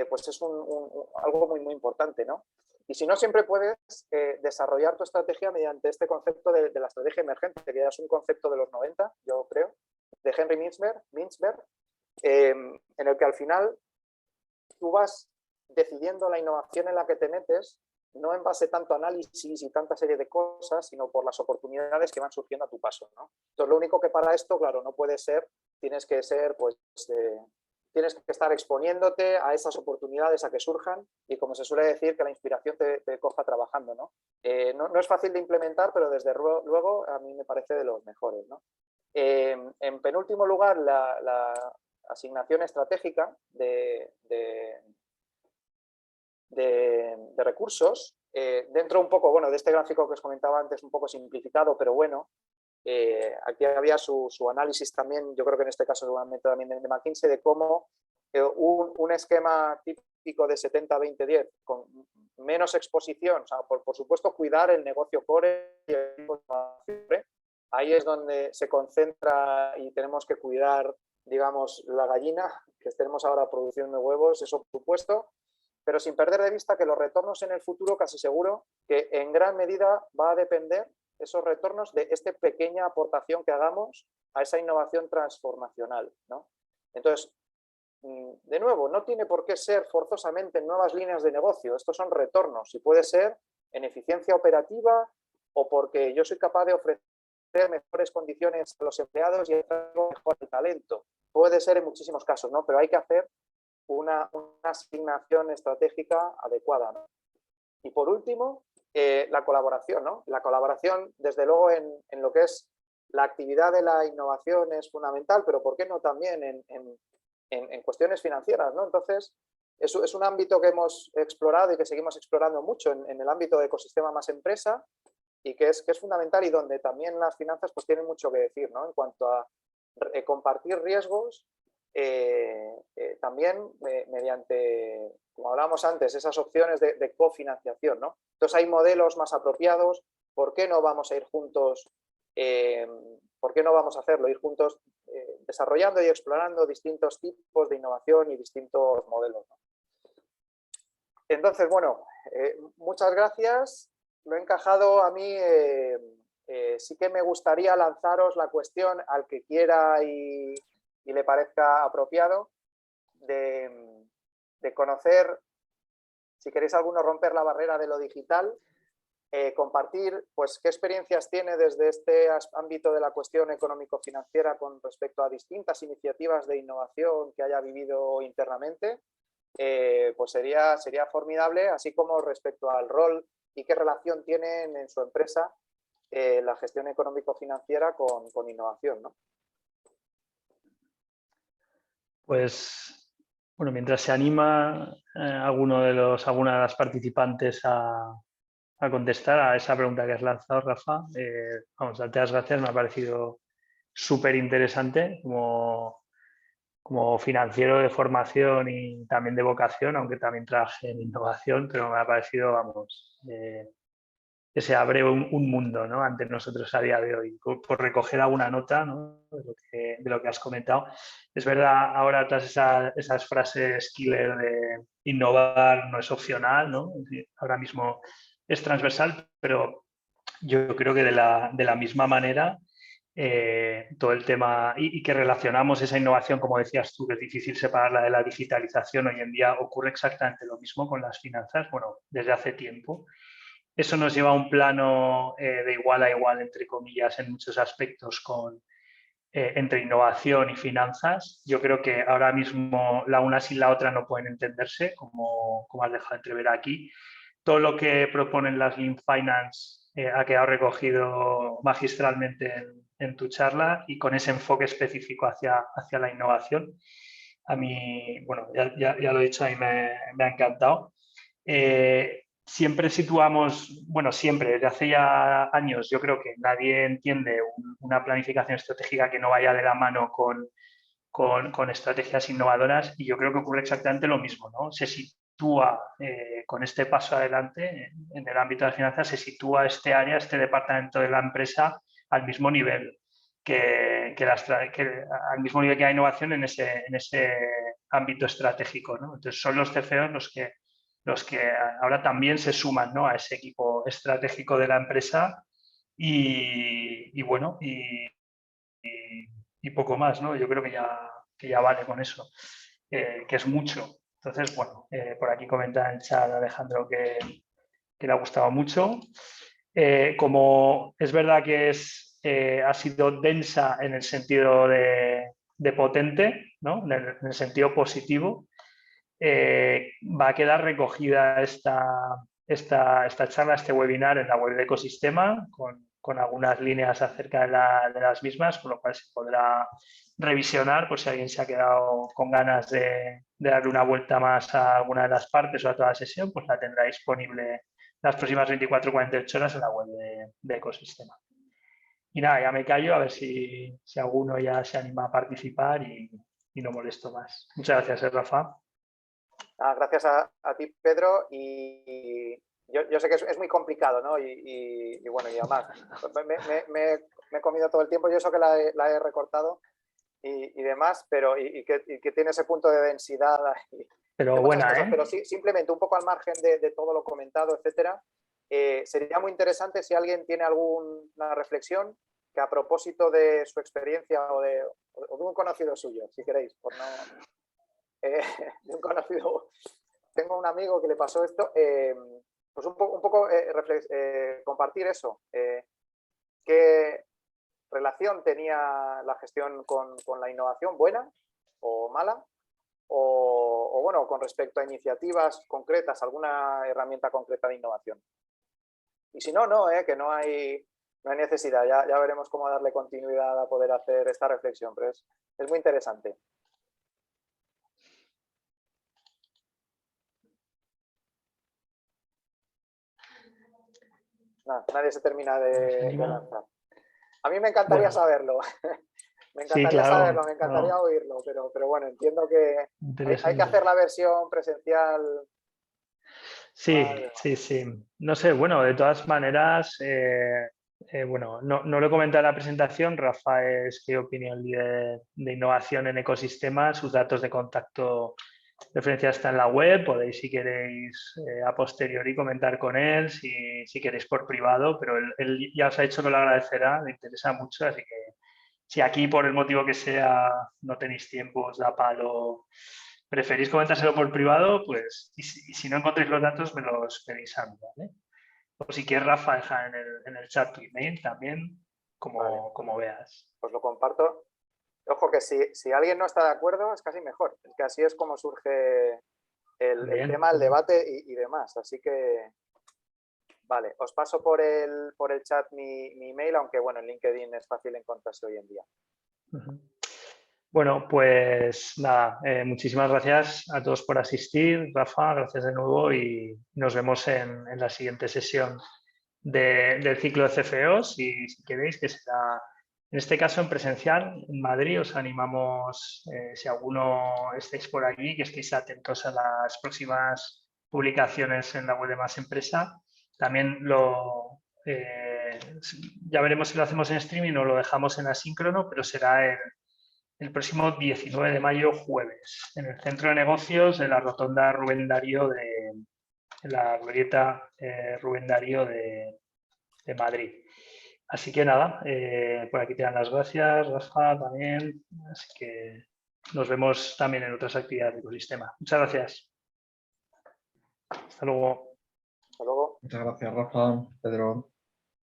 pues es algo muy, muy importante, ¿no? Y si no, siempre puedes desarrollar tu estrategia mediante este concepto de la estrategia emergente, que ya es un concepto de los 90, yo creo, de Henry Mintzberg, en el que al final tú vas decidiendo la innovación en la que te metes, no en base tanto a análisis y tanta serie de cosas, sino por las oportunidades que van surgiendo a tu paso, ¿no? Entonces, lo único que para esto, claro, no puede ser, tienes que estar exponiéndote a esas oportunidades a que surjan y, como se suele decir, que la inspiración te coja trabajando, ¿no? No es fácil de implementar, pero desde luego a mí me parece de los mejores, ¿no? En penúltimo lugar, la asignación estratégica de recursos, dentro un poco, bueno, de este gráfico que os comentaba antes, un poco simplificado, pero bueno, aquí había su análisis también, yo creo que en este caso seguramente también de McKinsey, de cómo un esquema típico de 70-20-10 con menos exposición, o sea, por supuesto cuidar el negocio core, ahí es donde se concentra y tenemos que cuidar, digamos, la gallina, que estemos ahora produciendo huevos, eso por supuesto, pero sin perder de vista que los retornos en el futuro, casi seguro, que en gran medida va a depender esos retornos de esta pequeña aportación que hagamos a esa innovación transformacional, ¿no? Entonces, de nuevo, no tiene por qué ser forzosamente en nuevas líneas de negocio, estos son retornos y puede ser en eficiencia operativa o porque yo soy capaz de ofrecer mejores condiciones a los empleados y mejor el talento. Puede ser en muchísimos casos, ¿no? Pero hay que hacer una asignación estratégica adecuada, ¿no? Y por último, la colaboración, ¿no? La colaboración, desde luego, en lo que es la actividad de la innovación es fundamental, pero ¿por qué no también en cuestiones financieras, ¿no? Entonces, es un ámbito que hemos explorado y que seguimos explorando mucho en el ámbito de ecosistema más empresa y que es fundamental y donde también las finanzas pues tienen mucho que decir, ¿no? En cuanto a compartir riesgos, también mediante, como hablábamos antes, esas opciones de cofinanciación, ¿no? Entonces hay modelos más apropiados. ¿Por qué no vamos a ir juntos? ¿Por qué no vamos a hacerlo? Ir juntos desarrollando y explorando distintos tipos de innovación y distintos modelos, ¿no? Entonces, bueno, muchas gracias. Lo he encajado a mí. Sí que me gustaría lanzaros la cuestión al que quiera y y le parezca apropiado, de conocer, si queréis alguno romper la barrera de lo digital, compartir pues, qué experiencias tiene desde este ámbito de la cuestión económico-financiera con respecto a distintas iniciativas de innovación que haya vivido internamente, pues sería formidable, así como respecto al rol y qué relación tienen en su empresa la gestión económico-financiera con innovación, ¿no? Pues, bueno, mientras se anima alguna de las participantes a contestar a esa pregunta que has lanzado, Rafa, vamos, darte las gracias, me ha parecido súper interesante como financiero de formación y también de vocación, aunque también trabajé en innovación, pero me ha parecido, vamos, que se abre un mundo, ¿no?, ante nosotros a día de hoy. Por recoger alguna nota, ¿no?, de lo que has comentado. Es verdad, ahora todas esas frases killer de innovar no es opcional, ¿no? Es decir, ahora mismo es transversal, pero yo creo que de la misma manera todo el tema y que relacionamos esa innovación, como decías tú, que es difícil separarla de la digitalización. Hoy en día ocurre exactamente lo mismo con las finanzas, bueno, desde hace tiempo. Eso nos lleva a un plano de igual a igual, entre comillas, en muchos aspectos entre innovación y finanzas. Yo creo que ahora mismo la una sin la otra no pueden entenderse, como has dejado entrever aquí. Todo lo que proponen las Lean Finance ha quedado recogido magistralmente en tu charla y con ese enfoque específico hacia la innovación. A mí, bueno, ya lo he dicho, a mí me ha encantado. Siempre situamos, bueno, siempre, desde hace ya años, yo creo que nadie entiende una planificación estratégica que no vaya de la mano con estrategias innovadoras, y yo creo que ocurre exactamente lo mismo, ¿no? Se sitúa con este paso adelante en el ámbito de las finanzas, se sitúa este área, este departamento de la empresa al mismo nivel que al mismo nivel que la innovación en ese ámbito estratégico, ¿no? Entonces son los CFOs los que ahora también se suman, ¿no?, a ese equipo estratégico de la empresa y bueno, y poco más, ¿no? Yo creo que ya vale con eso, que es mucho. Entonces, bueno, por aquí comenta en el chat Alejandro que le ha gustado mucho. Como es verdad que ha sido densa en el sentido de potente, ¿no?, en el sentido positivo, va a quedar recogida esta charla, este webinar en la web de Ecosistema con algunas líneas acerca de las mismas, con lo cual se podrá revisionar por si alguien se ha quedado con ganas de darle una vuelta más a alguna de las partes o a toda la sesión, pues la tendrá disponible las próximas 24 o 48 horas en la web de Ecosistema. Y nada, ya me callo, a ver si alguno ya se anima a participar y no molesto más. Muchas gracias, Rafa. Gracias a ti, Pedro, y yo sé que es muy complicado, ¿no? Y bueno, y además me he comido todo el tiempo, yo eso que la he recortado y demás, pero que tiene ese punto de densidad ahí, pero de buena, cosas, pero sí, simplemente un poco al margen de todo lo comentado, etcétera. Sería muy interesante si alguien tiene alguna reflexión que a propósito de su experiencia o de un conocido suyo, si queréis, por no... de un conocido, tengo un amigo que le pasó esto, pues un poco compartir eso, qué relación tenía la gestión con la innovación, buena o mala, o bueno, con respecto a iniciativas concretas, alguna herramienta concreta de innovación. Y si no, que no hay necesidad, ya veremos cómo darle continuidad a poder hacer esta reflexión, pero es muy interesante. Nadie se termina de lanzar. A mí me encantaría saberlo. Me encantaría saberlo, me encantaría oírlo, pero bueno, entiendo que hay que hacer la versión presencial. Sí, sí. No sé, bueno, de todas maneras, bueno, no lo he comentado en la presentación. Rafa es, qué opinión, líder de innovación en ecosistemas. Sus datos de contacto referenciados están en la web. Podéis, si queréis, a posteriori comentar con él, si queréis por privado, pero él ya os ha dicho que lo agradecerá, le interesa mucho, así que Si aquí por el motivo que sea no tenéis tiempo, os da palo, preferís comentárselo por privado, pues y si no encontréis los datos me los pedís a mí, ¿vale? O si quieres, Rafa, deja en el chat tu email también, como veas. Pues lo comparto. Ojo que si alguien no está de acuerdo es casi mejor, es que así es como surge el tema, el debate y demás. Así que, vale, os paso por el chat mi email, aunque bueno, en LinkedIn es fácil encontrarse hoy en día. Bueno, pues nada, muchísimas gracias a todos por asistir. Rafa, gracias de nuevo y nos vemos en la siguiente sesión del ciclo de CFEOs y si queréis, que será en este caso en presencial en Madrid. Os animamos, si alguno estáis por allí, que estéis atentos a las próximas publicaciones en la web de Más Empresa. También ya veremos si lo hacemos en streaming o lo dejamos en asíncrono, pero será el próximo 19 de mayo, jueves, en el Centro de Negocios de la Rotonda Rubén Darío en la glorieta Rubén Darío de Madrid. Así que nada, por aquí te dan las gracias, Rafa, también. Así que nos vemos también en otras actividades del ecosistema. Muchas gracias. Hasta luego. Hasta luego. Muchas gracias, Rafa, Pedro.